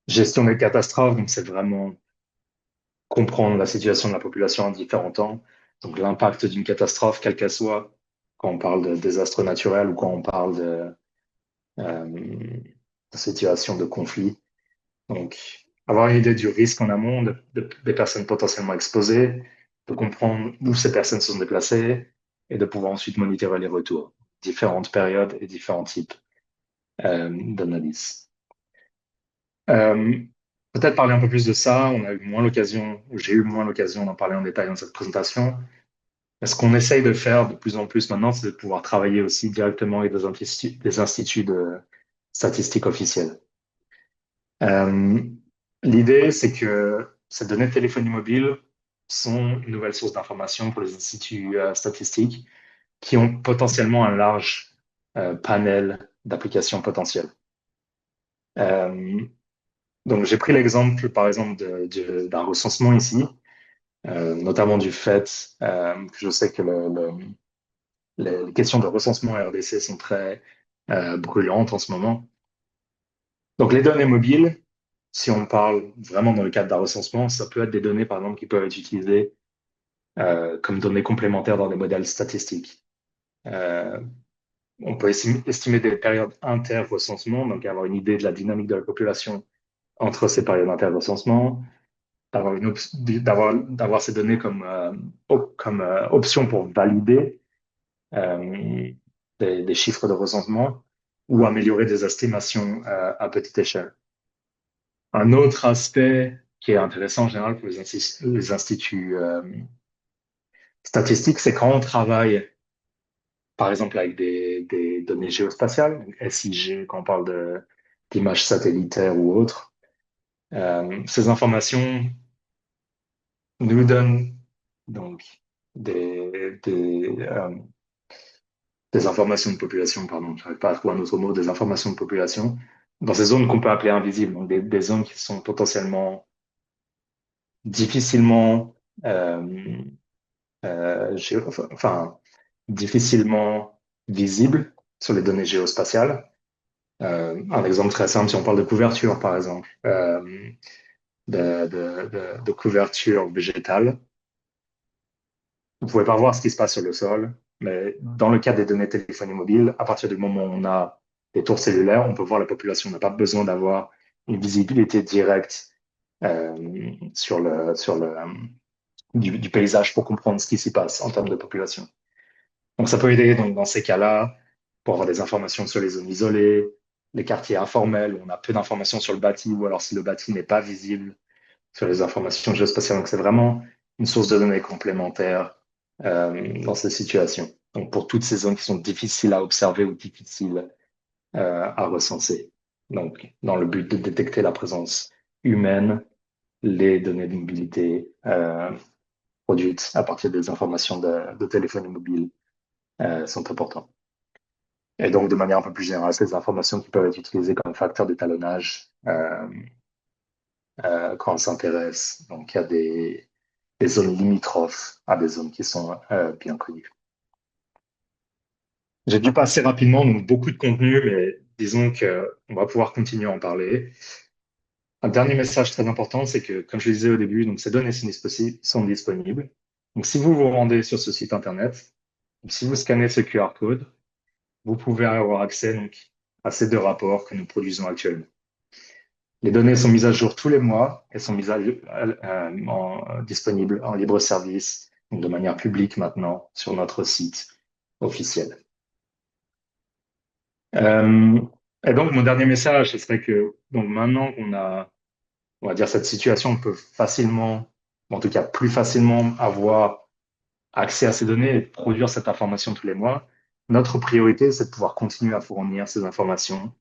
Gestion des catastrophes, donc c'est vraiment comprendre la situation de la population en différents temps. Donc l'impact d'une catastrophe, quelle qu'elle soit, quand on parle de désastre naturel ou quand on parle de situation de conflit. Donc, avoir une idée du risque en amont des personnes potentiellement exposées, de comprendre où ces personnes se sont déplacées et de pouvoir ensuite monitorer les retours, différentes périodes et différents types d'analyse. Peut-être parler un peu plus de ça, on a eu moins l'occasion, ou j'ai eu moins l'occasion d'en parler en détail dans cette présentation. Mais ce qu'on essaye de faire de plus en plus maintenant, c'est de pouvoir travailler aussi directement avec des instituts de statistiques officiels. L'idée, c'est que ces données de téléphonie mobile sont une nouvelle source d'information pour les instituts statistiques qui ont potentiellement un large panel d'applications potentielles. Donc, j'ai pris l'exemple, par exemple, d'un recensement ici, notamment du fait que je sais que les questions de recensement RDC sont très brûlantes en ce moment. Donc, les données mobiles, si on parle vraiment dans le cadre d'un recensement, ça peut être des données, par exemple, qui peuvent être utilisées comme données complémentaires dans des modèles statistiques. On peut estimer des périodes inter-recensement, donc avoir une idée de la dynamique de la population entre ces périodes inter-recensement, d'avoir ces données comme option pour valider des chiffres de recensement ou améliorer des estimations à petite échelle. Un autre aspect qui est intéressant en général pour les instituts statistiques, c'est quand on travaille, par exemple, avec des données géospatiales, donc SIG, quand on parle d'images satellitaires ou autres. Ces informations nous donnent donc des informations de population, pardon, je n'arrive pas à trouver un autre mot, des informations de population dans ces zones qu'on peut appeler invisibles, donc des zones qui sont potentiellement difficilement difficilement visibles sur les données géospatiales. Un exemple très simple, si on parle de couverture, par exemple, de couverture végétale, vous ne pouvez pas voir ce qui se passe sur le sol, mais dans le cas des données téléphonie mobile, à partir du moment où on a des tours cellulaires, on peut voir la population. On n'a pas besoin d'avoir une visibilité directe du paysage pour comprendre ce qui s'y passe en termes de population. Donc, ça peut aider donc, dans ces cas-là pour avoir des informations sur les zones isolées, les quartiers informels où on a peu d'informations sur le bâti ou alors si le bâti n'est pas visible sur les informations géospatiales. Donc, c'est vraiment une source de données complémentaire dans ces situations. Donc, pour toutes ces zones qui sont difficiles à observer ou difficiles à recenser. Donc, dans le but de détecter la présence humaine les données de mobilité produites à partir des informations de téléphonie mobile sont importantes. Et donc, de manière un peu plus générale, ces informations qui peuvent être utilisées comme facteur d'étalonnage quand on s'intéresse. Donc, il y a des zones limitrophes à des zones qui sont bien connues. J'ai dû passer rapidement, donc beaucoup de contenu, mais disons qu'on va pouvoir continuer à en parler. Un dernier message très important, c'est que, comme je le disais au début, donc ces données sont disponibles. Donc, si vous vous rendez sur ce site Internet, si vous scannez ce QR code, vous pouvez avoir accès donc, à ces deux rapports que nous produisons actuellement. Les données sont mises à jour tous les mois et sont mises disponibles en libre service, donc de manière publique maintenant, sur notre site officiel. Et donc, mon dernier message, ce serait que donc maintenant qu'on a, on va dire, cette situation, on peut facilement, en tout cas plus facilement, avoir accès à ces données et produire cette information tous les mois. Notre priorité, c'est de pouvoir continuer à fournir ces informations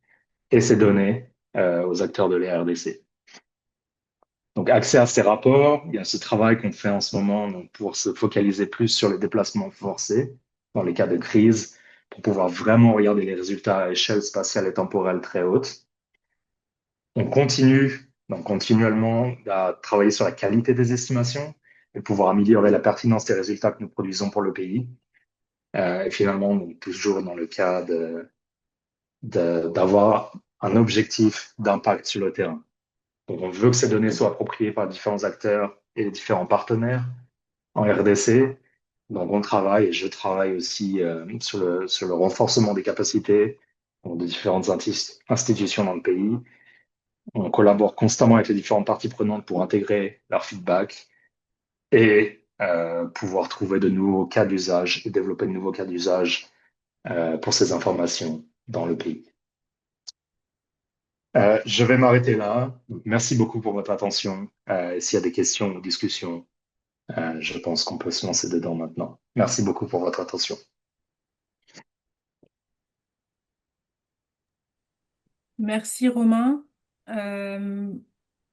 et ces données aux acteurs de l'ERDC. Donc, accès à ces rapports, il y a ce travail qu'on fait en ce moment donc, pour se focaliser plus sur les déplacements forcés dans les cas de crise, pour pouvoir vraiment regarder les résultats à échelle spatiale et temporelle très haute. On continue donc continuellement à travailler sur la qualité des estimations et pouvoir améliorer la pertinence des résultats que nous produisons pour le pays. Et finalement, donc, toujours dans le cas d'avoir un objectif d'impact sur le terrain. Donc, on veut que ces données soient appropriées par différents acteurs et les différents partenaires en RDC. Donc, on travaille, et je travaille aussi sur le renforcement des capacités de différentes institutions dans le pays. On collabore constamment avec les différentes parties prenantes pour intégrer leur feedback et pouvoir trouver de nouveaux cas d'usage et développer de nouveaux cas d'usage pour ces informations dans le pays. Je vais m'arrêter là. Merci beaucoup pour votre attention. S'il y a des questions ou discussions, je pense qu'on peut se lancer dedans maintenant. Merci beaucoup pour votre attention. Merci Romain. Euh,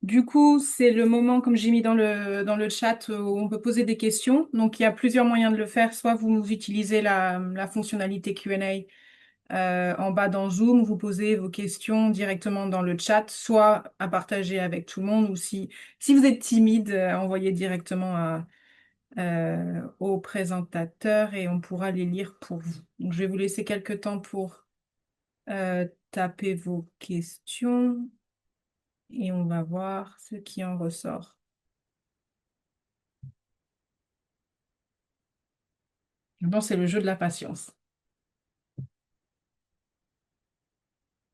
du coup, c'est le moment, comme j'ai mis dans le chat, où on peut poser des questions. Donc, il y a plusieurs moyens de le faire. Soit vous utilisez la fonctionnalité Q&A en bas dans Zoom, vous posez vos questions directement dans le chat, soit à partager avec tout le monde, ou si vous êtes timide, envoyez directement au présentateur et on pourra les lire pour vous. Donc, je vais vous laisser quelques temps pour taper vos questions et on va voir ce qui en ressort. Bon, c'est le jeu de la patience.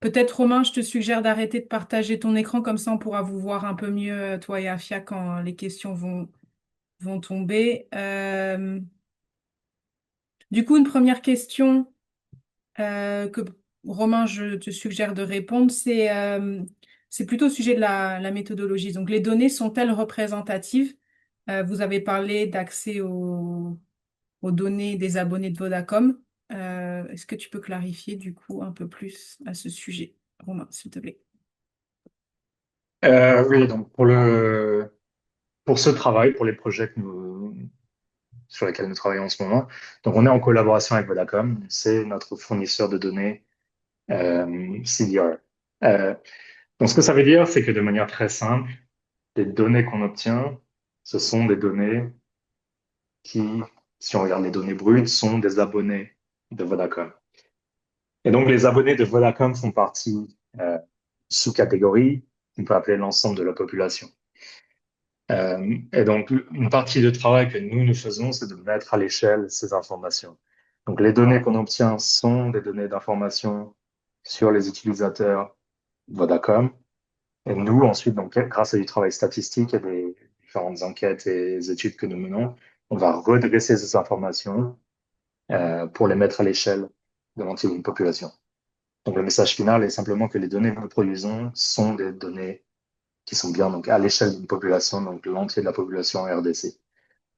Peut-être, Romain, je te suggère d'arrêter de partager ton écran, comme ça on pourra vous voir un peu mieux, toi et Afia, quand les questions vont tomber. Du coup, une première question que Romain, je te suggère de répondre, c'est plutôt au sujet de la méthodologie. Donc, les données sont-elles représentatives? Vous avez parlé d'accès aux données des abonnés de Vodacom. Est-ce que tu peux clarifier du coup un peu plus à ce sujet, Romain, s'il te plaît? Oui, donc pour ce travail, pour les projets sur lesquels nous travaillons en ce moment, donc on est en collaboration avec Vodacom, c'est notre fournisseur de données CDR. Donc ce que ça veut dire, c'est que de manière très simple, les données qu'on obtient, ce sont des données qui, si on regarde les données brutes, sont des abonnés de Vodacom. Et donc, les abonnés de Vodacom font partie sous-catégorie qu'on peut appeler l'ensemble de la population. Et donc, une partie du travail que nous faisons, c'est de mettre à l'échelle ces informations. Donc, les données qu'on obtient sont des données d'information sur les utilisateurs Vodacom. Et nous, ensuite, donc, grâce à du travail statistique et des différentes enquêtes et études que nous menons, on va redresser ces informations pour les mettre à l'échelle de l'entière d'une population. Donc, le message final est simplement que les données que nous produisons sont des données qui sont bien donc, à l'échelle d'une population, donc l'entier de la population en RDC,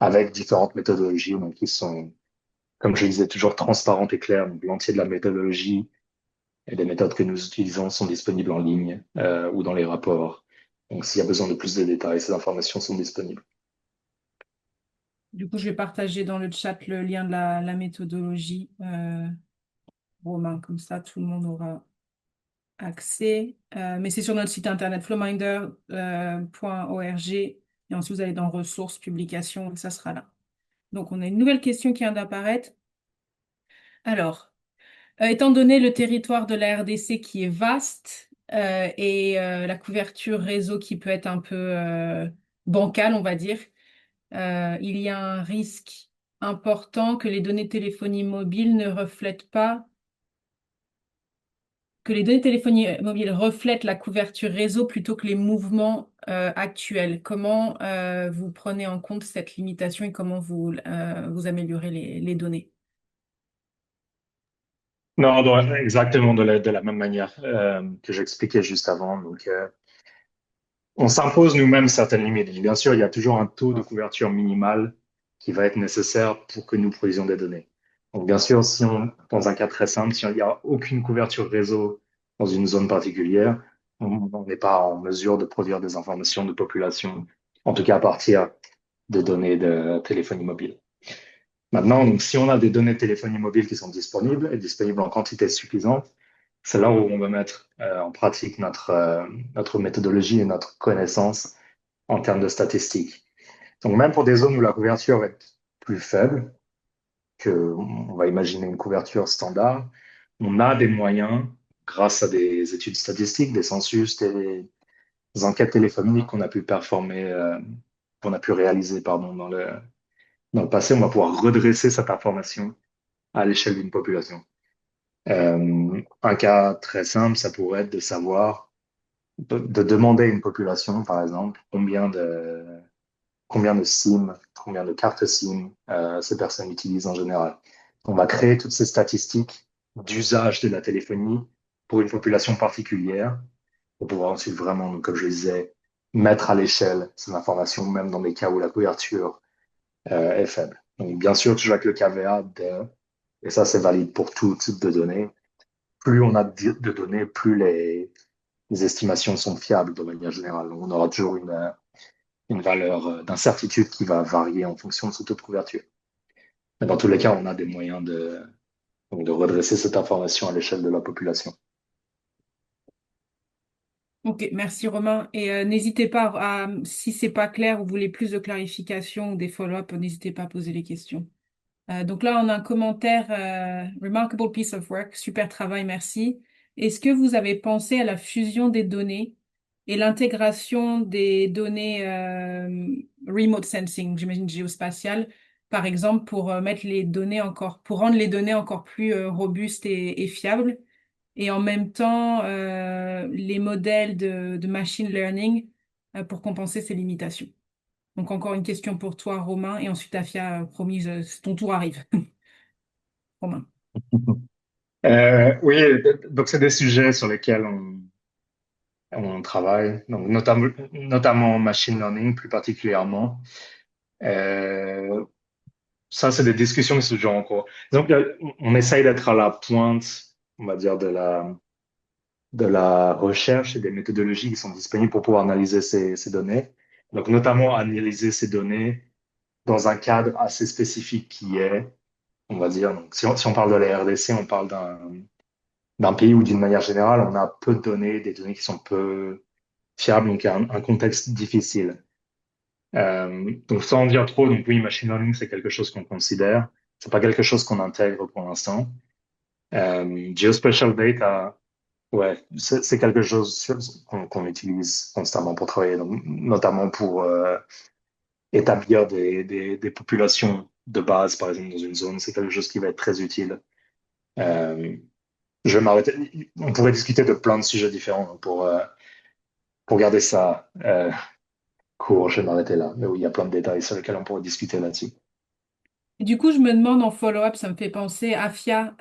avec différentes méthodologies donc, qui sont, comme je disais, toujours transparentes et claires. Donc, l'entier de la méthodologie et des méthodes que nous utilisons sont disponibles en ligne ou dans les rapports Donc, s'il y a besoin de plus de détails, ces informations sont disponibles. Du coup, je vais partager dans le chat le lien de la méthodologie, Romain, comme ça tout le monde aura accès. Mais c'est sur notre site internet flowminder.org et ensuite vous allez dans ressources, publications, et ça sera là. Donc, on a une nouvelle question qui vient d'apparaître. Alors, étant donné le territoire de la RDC qui est vaste et la couverture réseau qui peut être un peu bancale, on va dire, il y a un risque important que les données de téléphonie mobile ne reflètent pas, que les données de téléphonie mobile reflètent la couverture réseau plutôt que les mouvements actuels. Comment vous prenez en compte cette limitation et comment vous améliorez les données? Non, exactement de la même manière que j'expliquais juste avant. Donc, on s'impose nous-mêmes certaines limites. Bien sûr, il y a toujours un taux de couverture minimal qui va être nécessaire pour que nous produisions des données. Donc, bien sûr, dans un cas très simple, si il n'y a aucune couverture réseau dans une zone particulière, on n'est pas en mesure de produire des informations de population, en tout cas à partir de données de téléphonie mobile. Maintenant, donc, si on a des données de téléphonie mobile qui sont disponibles et disponibles en quantité suffisante, c'est là où on va mettre en pratique notre méthodologie et notre connaissance en termes de statistiques. Donc, même pour des zones où la couverture est plus faible, on va imaginer une couverture standard, on a des moyens, grâce à des études statistiques, des census, des enquêtes téléphoniques qu'on a pu performer, qu'on a pu réaliser, pardon, dans le passé, on va pouvoir redresser cette information à l'échelle d'une population. Un cas très simple, ça pourrait être de savoir, de demander à une population, par exemple, combien de SIM, combien de cartes SIM ces personnes utilisent en général. On va créer toutes ces statistiques d'usage de la téléphonie pour une population particulière pour pouvoir ensuite vraiment, comme je le disais, mettre à l'échelle ces informations, même dans des cas où la couverture est faible. Donc, bien sûr, toujours avec le caveat et ça c'est valide pour tout type de données, plus on a de données, plus les estimations sont fiables de manière générale. Donc, on aura toujours une valeur d'incertitude qui va varier en fonction de ce taux de couverture. Mais dans tous les cas, on a des moyens donc de redresser cette information à l'échelle de la population. Ok, merci Romain. Et n'hésitez pas si c'est pas clair ou vous voulez plus de clarification ou des follow-up, n'hésitez pas à poser les questions. Donc là, on a un commentaire, Remarkable piece of work, super travail, merci. Est-ce que vous avez pensé à la fusion des données et l'intégration des données remote sensing, j'imagine géospatiales, par exemple, pour mettre les données pour rendre les données encore plus robustes et fiables, et en même temps les modèles de machine learning pour compenser ces limitations. Donc encore une question pour toi, Romain, et ensuite Afia, promis, ton tour arrive. Romain. Oui, donc c'est des sujets sur lesquels on travaille, donc notamment machine learning plus particulièrement. Euh, Ça, c'est des discussions qui se jouent en cours. Donc, on essaye d'être à la pointe, on va dire, de la recherche et des méthodologies qui sont disponibles pour pouvoir analyser ces données. Donc, notamment analyser ces données dans un cadre assez spécifique qui est, on va dire, donc, si on parle de la RDC, on parle d'un pays où, d'une manière générale, on a peu de données, des données qui sont peu fiables, donc il y a un contexte difficile. Donc, sans en dire trop, donc oui, machine learning, c'est quelque chose qu'on considère. C'est pas quelque chose qu'on intègre pour l'instant. Geospatial data, ouais, c'est quelque chose qu'on utilise constamment pour travailler, donc, notamment pour établir des populations de base, par exemple, dans une zone. C'est quelque chose qui va être très utile. Euh, je vais m'arrêter. On pourrait discuter de plein de sujets différents pour garder ça court. Je vais m'arrêter là. Mais oui, il y a plein de détails sur lesquels on pourrait discuter là-dessus. Et du coup, je me demande en follow-up, ça me fait penser, Afia,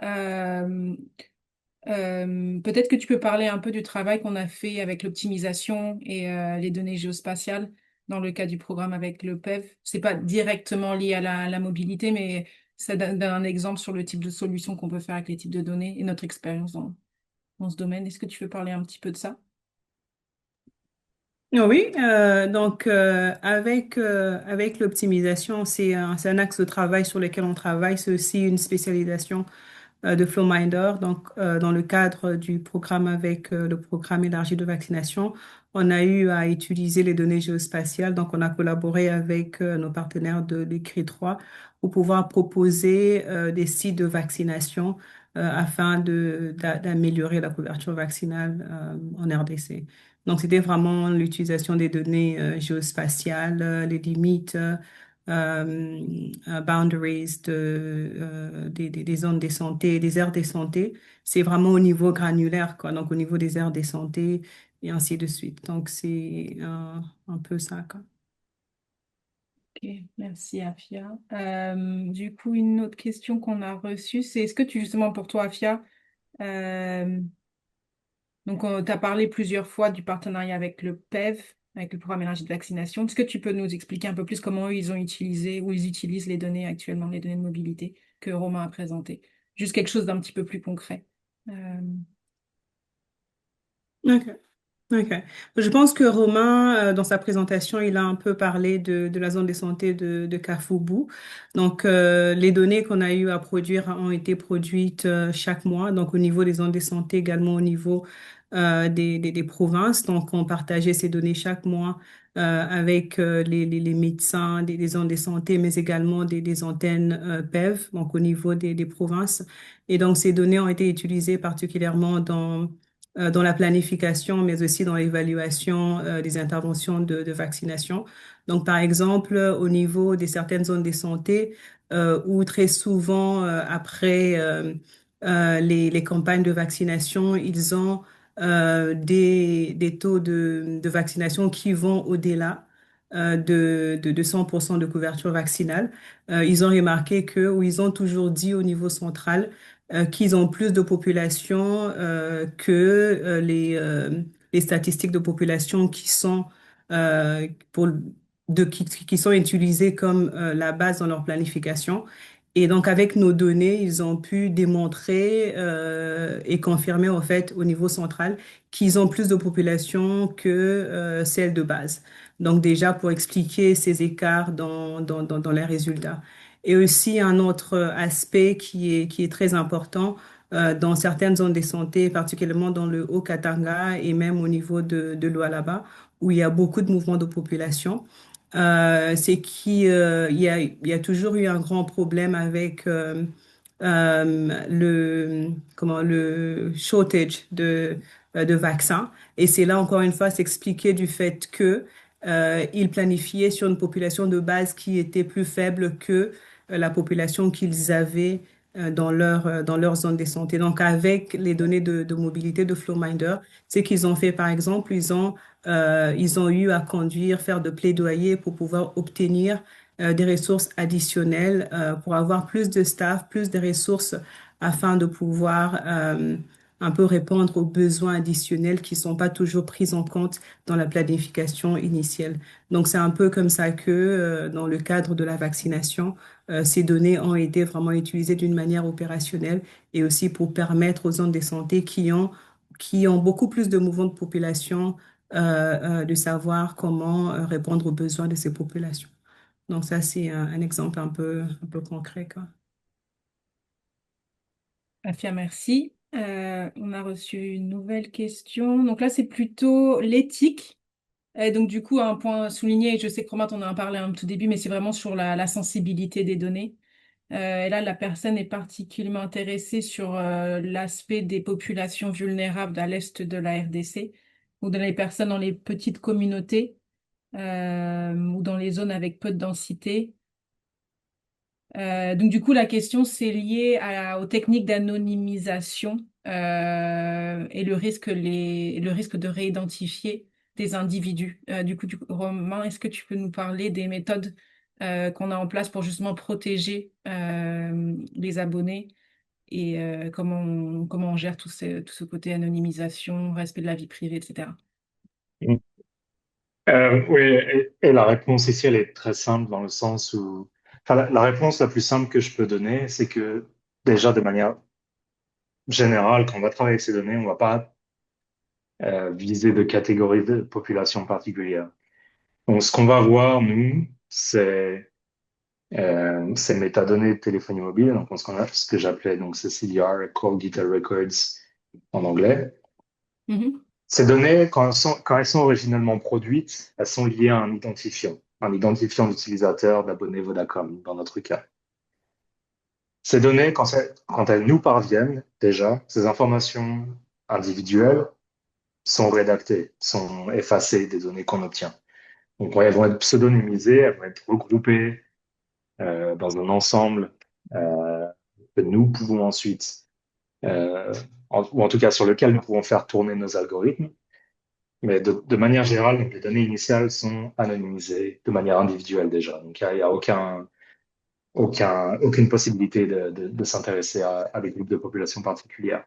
peut-être que tu peux parler un peu du travail qu'on a fait avec l'optimisation et les données géospatiales dans le cas du programme avec le PEV. C'est pas directement lié à la mobilité, mais ça donne un exemple sur le type de solution qu'on peut faire avec les types de données et notre expérience dans ce domaine. Est-ce que tu veux parler un petit peu de ça? Oui, donc avec l'optimisation, c'est un axe de travail sur lequel on travaille. C'est aussi une spécialisation de FlowMinder. Donc, dans le cadre du programme avec le programme élargi de vaccination, on a eu à utiliser les données géospatiales. Donc, on a collaboré avec nos partenaires de l'ECRI 3 pour pouvoir proposer des sites de vaccination afin d'améliorer la couverture vaccinale en RDC. Donc, c'était vraiment l'utilisation des données géospatiales, les limites. Boundaries des zones de santé, des aires de santé. C'est vraiment au niveau granulaire, quoi. Donc, au niveau des aires de santé et ainsi de suite. Donc, c'est un peu ça, quoi. Ok, merci Afia. Du coup, une autre question qu'on a reçue, c'est est-ce que tu, justement pour toi, Afia, euh, donc tu as parlé plusieurs fois du partenariat avec le PEV, avec le programme élargi de vaccination. Est-ce que tu peux nous expliquer un peu plus comment eux, ils ont utilisé ou ils utilisent les données actuellement, les données de mobilité que Romain a présentées? Juste quelque chose d'un petit peu plus concret. Euh, OK. OK. Je pense que Romain, dans sa présentation, il a un peu parlé de la zone de santé de Kafoubou. Donc, les données qu'on a eu à produire ont été produites chaque mois, donc au niveau des zones de santé, également au niveau des provinces. Donc, on partageait ces données chaque mois avec les médecins des zones de santé, mais également des antennes PEV, donc au niveau des provinces. Et donc, ces données ont été utilisées particulièrement dans la planification, mais aussi dans l'évaluation des interventions de vaccination. Donc, par exemple, au niveau de certaines zones de santé, où très souvent, après les campagnes de vaccination, ils ont des taux de vaccination qui vont au-delà de 100% de couverture vaccinale. Ils ont remarqué que, ou ils ont toujours dit au niveau central, qu'ils ont plus de population que les statistiques de population qui sont pour qui sont utilisées comme la base dans leur planification. Et donc avec nos données, ils ont pu démontrer et confirmer en fait au niveau central qu'ils ont plus de population que celle de base. Donc déjà pour expliquer ces écarts dans les résultats. Et aussi un autre aspect qui est très important dans certaines zones de santé, particulièrement dans le Haut-Katanga et même au niveau de Lualaba, où il y a beaucoup de mouvements de population. C'est il y a toujours eu un grand problème avec le shortage de vaccins. Et c'est là, encore une fois, s'expliquer du fait que ils planifiaient sur une population de base qui était plus faible que la population qu'ils avaient dans leur zone de santé. Donc, avec les données de mobilité de FlowMinder, c'est qu'ils ont fait, par exemple, ils ont eu à conduire, faire de plaidoyer pour pouvoir obtenir des ressources additionnelles, pour avoir plus de staff, plus de ressources afin de pouvoir un peu répondre aux besoins additionnels qui sont pas toujours pris en compte dans la planification initiale. Donc, c'est un peu comme ça que, dans le cadre de la vaccination, ces données ont été vraiment utilisées d'une manière opérationnelle et aussi pour permettre aux zones de santé qui ont beaucoup plus de mouvements de population de savoir comment répondre aux besoins de ces populations. Donc ça, c'est un exemple un peu concret, quoi. Afia, merci. On a reçu une nouvelle question. Donc là, c'est plutôt l'éthique. Et donc, du coup, un point souligné, et je sais que Romain t'en a parlé un tout début, mais c'est vraiment sur la sensibilité des données. Et là, la personne est particulièrement intéressée sur l'aspect des populations vulnérables à l'est de la RDC, ou dans les personnes dans les petites communautés, ou dans les zones avec peu de densité. Donc du coup, la question, c'est lié aux techniques d'anonymisation et le risque de réidentifier des individus. Romain, est-ce que tu peux nous parler des méthodes qu'on a en place pour justement protéger les abonnés et comment on gère tout ce côté anonymisation, respect de la vie privée, etc. Oui, et la réponse ici, elle est très simple dans le sens où, enfin, la réponse la plus simple que je peux donner, c'est que déjà de manière générale, quand on va travailler avec ces données, on va pas viser de catégories de population particulières. Donc, ce qu'on va voir, nous, c'est ces métadonnées de téléphonie mobile, donc ce que j'appelais donc ce CDR, Call Detail Records en anglais. Mhm. Ces données, quand elles sont originellement produites, elles sont liées à un identifiant d'utilisateur, d'abonné Vodacom, dans notre cas. Ces données, quand elles nous parviennent, déjà, ces informations individuelles sont rédactées, sont effacées des données qu'on obtient. Donc, elles vont être pseudonymisées, elles vont être regroupées dans un ensemble que nous pouvons ensuite, ou en tout cas sur lequel nous pouvons faire tourner nos algorithmes. Mais de manière générale, donc, les données initiales sont anonymisées de manière individuelle déjà. Donc, il n'y a aucune possibilité de s'intéresser à des groupes de population particulières.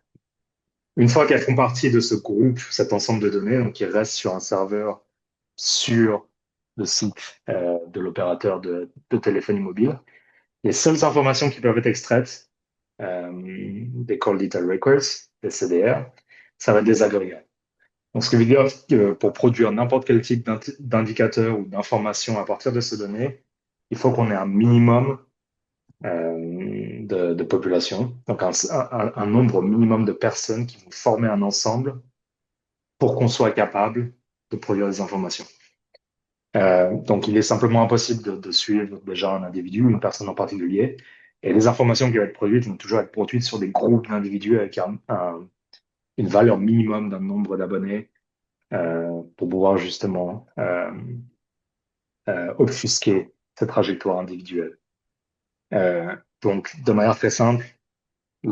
Une fois qu'elles font partie de ce groupe, cet ensemble de données, donc, qui reste sur un serveur sur le site de l'opérateur de téléphonie mobile, les seules informations qui peuvent être extraites des Call Detail Records, des CDR, ça va être des agrégats. Donc, ce qui veut dire que pour produire n'importe quel type d'indicateur ou d'information à partir de ces données, il faut qu'on ait un minimum de population, donc un nombre minimum de personnes qui vont former un ensemble pour qu'on soit capable de produire des informations. Donc, il est simplement impossible de suivre déjà un individu, une personne en particulier. Et les informations qui vont être produites vont toujours être produites sur des groupes d'individus avec une valeur minimum d'un nombre d'abonnés pour pouvoir justement obfusquer cette trajectoire individuelle. Donc, de manière très simple, on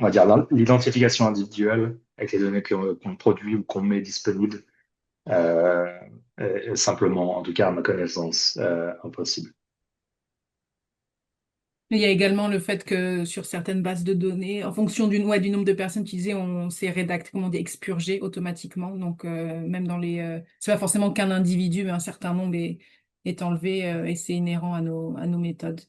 va dire l'identification individuelle avec les données qu'on produit ou qu'on met disponibles euh, est simplement, en tout cas à ma connaissance, impossible. Il y a également le fait que sur certaines bases de données, en fonction du nombre de personnes utilisées, on s'est rédacté, comment on dit, expurgé automatiquement. Donc, même dans c'est pas forcément qu'un individu, mais un certain nombre est enlevé, et c'est inhérent à nos méthodes.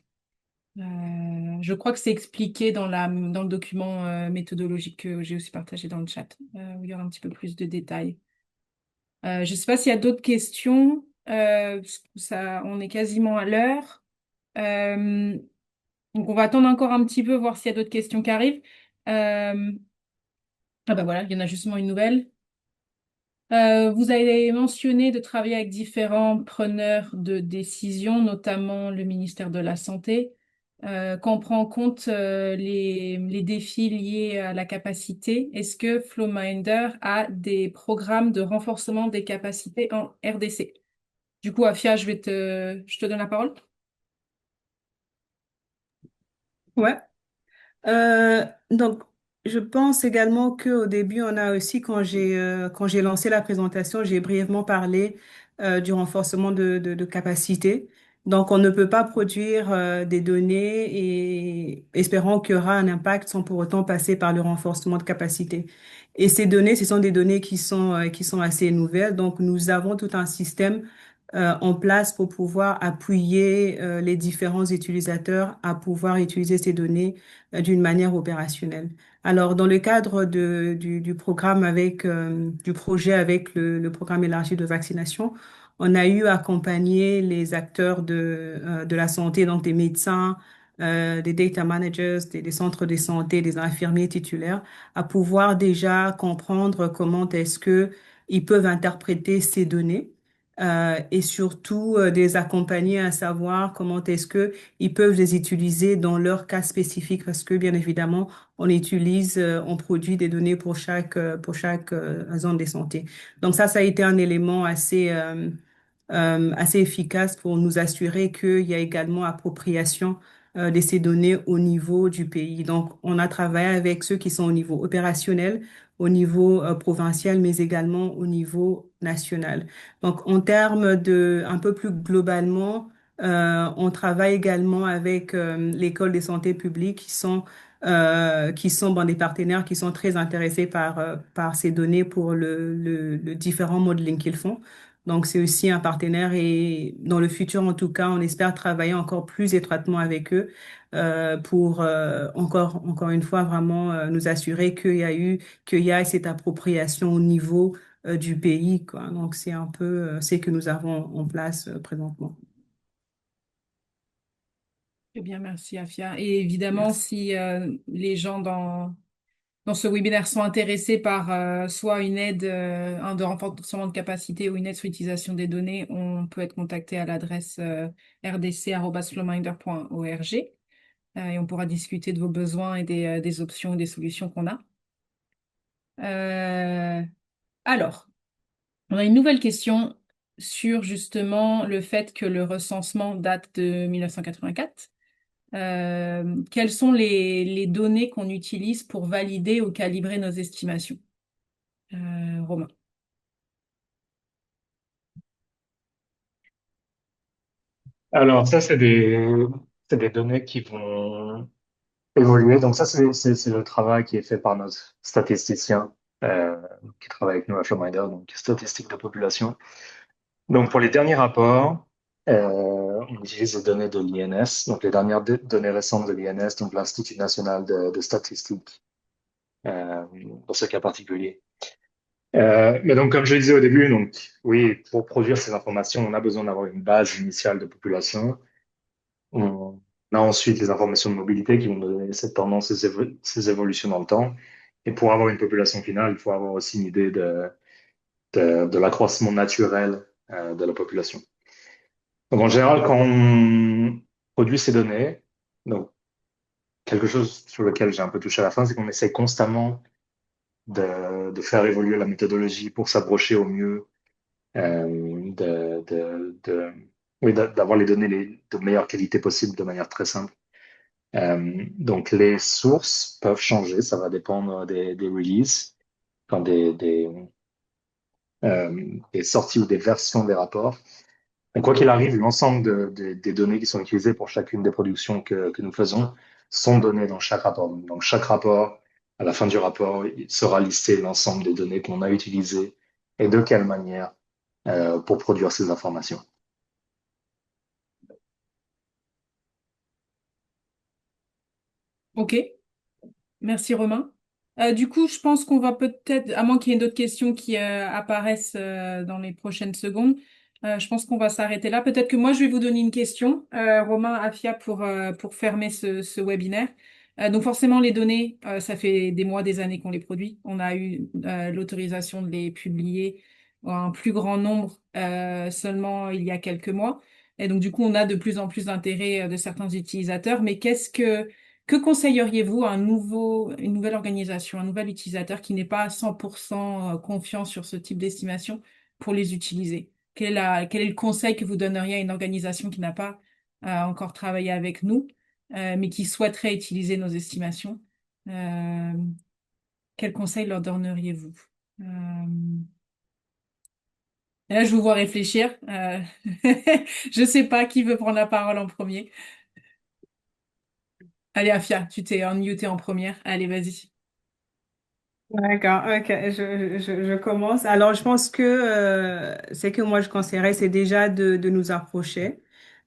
Je crois que c'est expliqué dans le document méthodologique que j'ai aussi partagé dans le chat, où il y aura un petit peu plus de détails. Je ne sais pas s'il y a d'autres questions. Parce que on est quasiment à l'heure. Euh, donc, on va attendre encore un petit peu, voir s'il y a d'autres questions qui arrivent. Euh, ah ben voilà, il y en a justement une nouvelle. Vous avez mentionné de travailler avec différents preneurs de décision, notamment le ministère de la Santé. Quand on prend en compte les défis liés à la capacité, est-ce que Flowminder a des programmes de renforcement des capacités en RDC? Du coup, Afia, je te donne la parole. Ouais. Donc, je pense également qu'au début, on a aussi, quand j'ai lancé la présentation, j'ai brièvement parlé du renforcement de capacité. Donc, on ne peut pas produire des données et espérant qu'il y aura un impact sans pour autant passer par le renforcement de capacité. Et ces données, ce sont des données qui sont assez nouvelles. Donc, nous avons tout un système en place pour pouvoir appuyer les différents utilisateurs à pouvoir utiliser ces données d'une manière opérationnelle. Alors, dans le cadre du programme du projet avec le programme élargi de vaccination, on a eu à accompagner les acteurs de la santé, donc des médecins, des data managers, des centres de santé, des infirmiers titulaires, à pouvoir déjà comprendre comment est-ce que ils peuvent interpréter ces données. Et surtout de les accompagner à savoir comment est-ce que ils peuvent les utiliser dans leur cas spécifique parce que bien évidemment on produit des données pour chaque zone de santé. Donc ça a été un élément assez efficace pour nous assurer qu'il y a également appropriation de ces données au niveau du pays. Donc on a travaillé avec ceux qui sont au niveau opérationnel, au niveau provincial, mais également au niveau national. Donc en termes un peu plus globalement, on travaille également avec l'école de santé publique qui sont bon, des partenaires qui sont très intéressés par ces données pour le différent modeling qu'ils font. Donc, c'est aussi un partenaire et dans le futur, en tout cas, on espère travailler encore plus étroitement avec eux pour encore une fois vraiment nous assurer qu'il y a cette appropriation au niveau du pays, quoi. Donc, c'est un peu ce que nous avons en place présentement. Très bien, merci Afia. Et évidemment, Merci. si les gens dans ce webinaire sont intéressés par soit une aide, un de renforcement de capacité ou une aide sur l'utilisation des données, on peut être contacté à l'adresse rdc@flowminder.org et on pourra discuter de vos besoins et des options et des solutions qu'on a. Euh, alors, on a une nouvelle question sur justement le fait que le recensement date de 1984. Quelles sont les données qu'on utilise pour valider ou calibrer nos estimations? Romain. Alors, ça, c'est des données qui vont évoluer. Donc, ça, c'est le travail qui est fait par notre statisticien euh, qui travaille avec nous à Flowminder, donc statistique de population. Donc, pour les derniers rapports, on utilise les données de l'INS, donc les dernières données récentes de l'INS, donc l'Institut national de statistique, dans ce cas particulier. Mais donc, comme je le disais au début, donc, oui, pour produire ces informations, on a besoin d'avoir une base initiale de population. On a ensuite les informations de mobilité qui vont nous donner cette tendance, ces évolutions dans le temps. Et pour avoir une population finale, il faut avoir aussi une idée de l'accroissement naturel de la population. Donc, en général, quand on produit ces données, donc, quelque chose sur lequel j'ai un peu touché à la fin, c'est qu'on essaie constamment de faire évoluer la méthodologie pour s'approcher au mieux oui, d'avoir les données de meilleure qualité possible de manière très simple. Donc, les sources peuvent changer, ça va dépendre des releases, quand des sorties ou des versions des rapports. Donc, quoi qu'il arrive, l'ensemble des données qui sont utilisées pour chacune des productions que nous faisons sont données dans chaque rapport. Donc, dans chaque rapport, à la fin du rapport, il sera listé l'ensemble des données qu'on a utilisées et de quelle manière pour produire ces informations. Ok, merci Romain. Du coup, je pense qu'on va peut-être, à moins qu'il y ait d'autres questions qui apparaissent dans les prochaines secondes, je pense qu'on va s'arrêter là. Peut-être que moi, je vais vous donner une question, Romain, Afia, pour fermer ce webinaire. Donc forcément, les données, ça fait des mois, des années qu'on les produit. On a eu l'autorisation de les publier en un plus grand nombre seulement il y a quelques mois. Et donc, du coup, on a de plus en plus d'intérêt de certains utilisateurs. Mais que conseilleriez-vous à une nouvelle organisation, un nouvel utilisateur qui n'est pas à 100% confiant sur ce type d'estimation pour les utiliser? Quel est le conseil que vous donneriez à une organisation qui n'a pas encore travaillé avec nous, mais qui souhaiterait utiliser nos estimations? Euh, quel conseil leur donneriez-vous? Euh, et là, je vous vois réfléchir. Je sais pas qui veut prendre la parole en premier. Allez, Afia, tu t'es unmutée en première. Allez, vas-y. D'accord, ok, je commence. Alors, je pense que ce que moi je conseillerais, c'est déjà de nous approcher.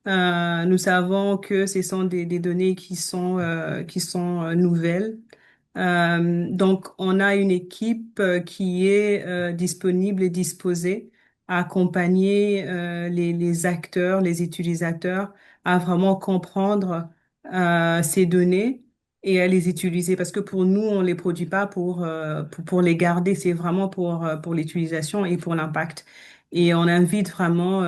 Nous savons que ce sont des données qui sont nouvelles. Donc, on a une équipe qui est disponible et disposée à accompagner les acteurs, les utilisateurs à vraiment comprendre ces données et à les utiliser. Parce que pour nous, on les produit pas pour les garder, c'est vraiment pour l'utilisation et pour l'impact. Et on invite vraiment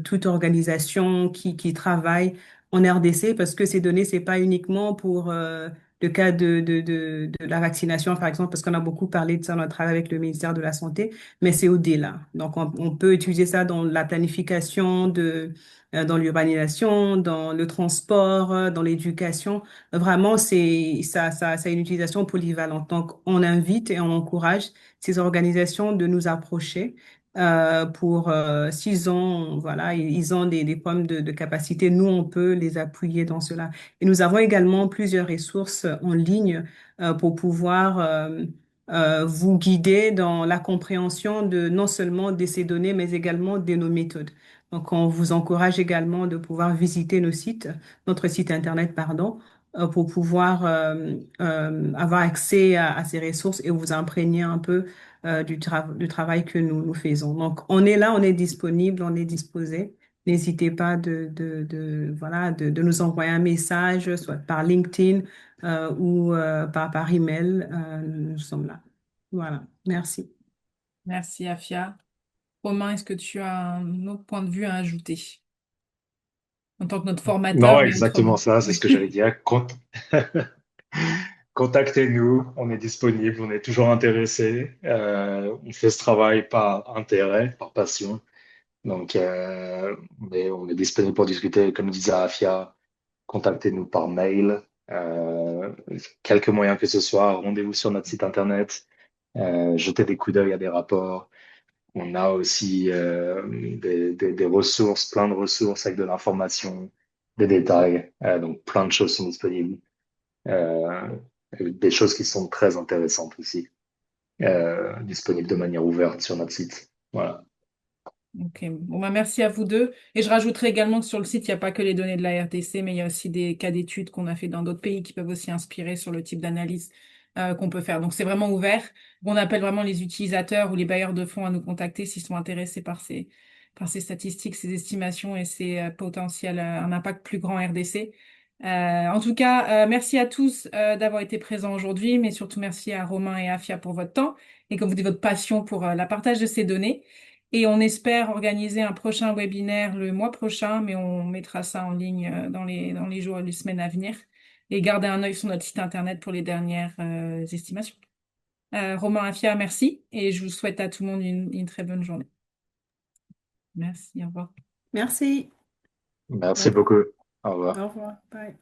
toute organisation qui travaille en RDC parce que ces données, c'est pas uniquement pour le cas de la vaccination, par exemple, parce qu'on a beaucoup parlé de ça dans notre travail avec le ministère de la Santé, mais c'est au-delà. Donc, on peut utiliser ça dans la planification dans l'urbanisation, dans le transport, dans l'éducation. Vraiment, ça a une utilisation polyvalente. Donc, on invite et on encourage ces organisations de nous approcher pour s'ils ont voilà ils ont des problèmes de capacité, nous on peut les appuyer dans cela. Et nous avons également plusieurs ressources en ligne pour pouvoir vous guider dans la compréhension de non seulement de ces données, mais également de nos méthodes. Donc, on vous encourage également de pouvoir visiter notre site Internet, pardon, pour pouvoir avoir accès à ces ressources et vous imprégner un peu du travail que nous faisons. Donc, on est là, on est disponible, on est disposé. N'hésitez pas voilà, de nous envoyer un message, soit par LinkedIn ou par email. Nous sommes là. Voilà. Merci. Merci, Afia. Romain, est-ce que tu as un autre point de vue à ajouter en tant que notre formateur, Non, mais exactement autrement? ça, c'est ce Oui. que j'allais dire. Contactez-nous, on est disponible, on est toujours intéressé. On fait ce travail par intérêt, par passion. Donc, on est disponible pour discuter, comme disait Afia, contactez-nous par mail, euh, quelques moyens que ce soit, rendez-vous sur notre site internet, jetez des coups d'œil à des rapports. On a aussi des ressources, plein de ressources avec de l'information, des détails, donc plein de choses sont disponibles, euh, des choses qui sont très intéressantes aussi, disponibles de manière ouverte sur notre site. Voilà. Ok. Bon, bah, merci à vous deux. Et je rajouterai également que sur le site, il n'y a pas que les données de la RDC, mais il y a aussi des cas d'études qu'on a fait dans d'autres pays qui peuvent aussi inspirer sur le type d'analyse qu'on peut faire. Donc, c'est vraiment ouvert. On appelle vraiment les utilisateurs ou les bailleurs de fonds à nous contacter s'ils sont intéressés par ces statistiques, ces estimations et ces potentiels, un impact plus grand RDC. En tout cas, merci à tous d'avoir été présents aujourd'hui, mais surtout merci à Romain et Afia pour votre temps et comme vous dites, votre passion pour la partage de ces données. Et on espère organiser un prochain webinaire le mois prochain, mais on mettra ça en ligne dans les jours et les semaines à venir. Et gardez un œil sur notre site internet pour les dernières estimations. Romain Afia, merci. Et je vous souhaite à tout le monde une très bonne journée. Merci, au revoir. Merci. Merci Bye. beaucoup. Au Au revoir. revoir. Bye.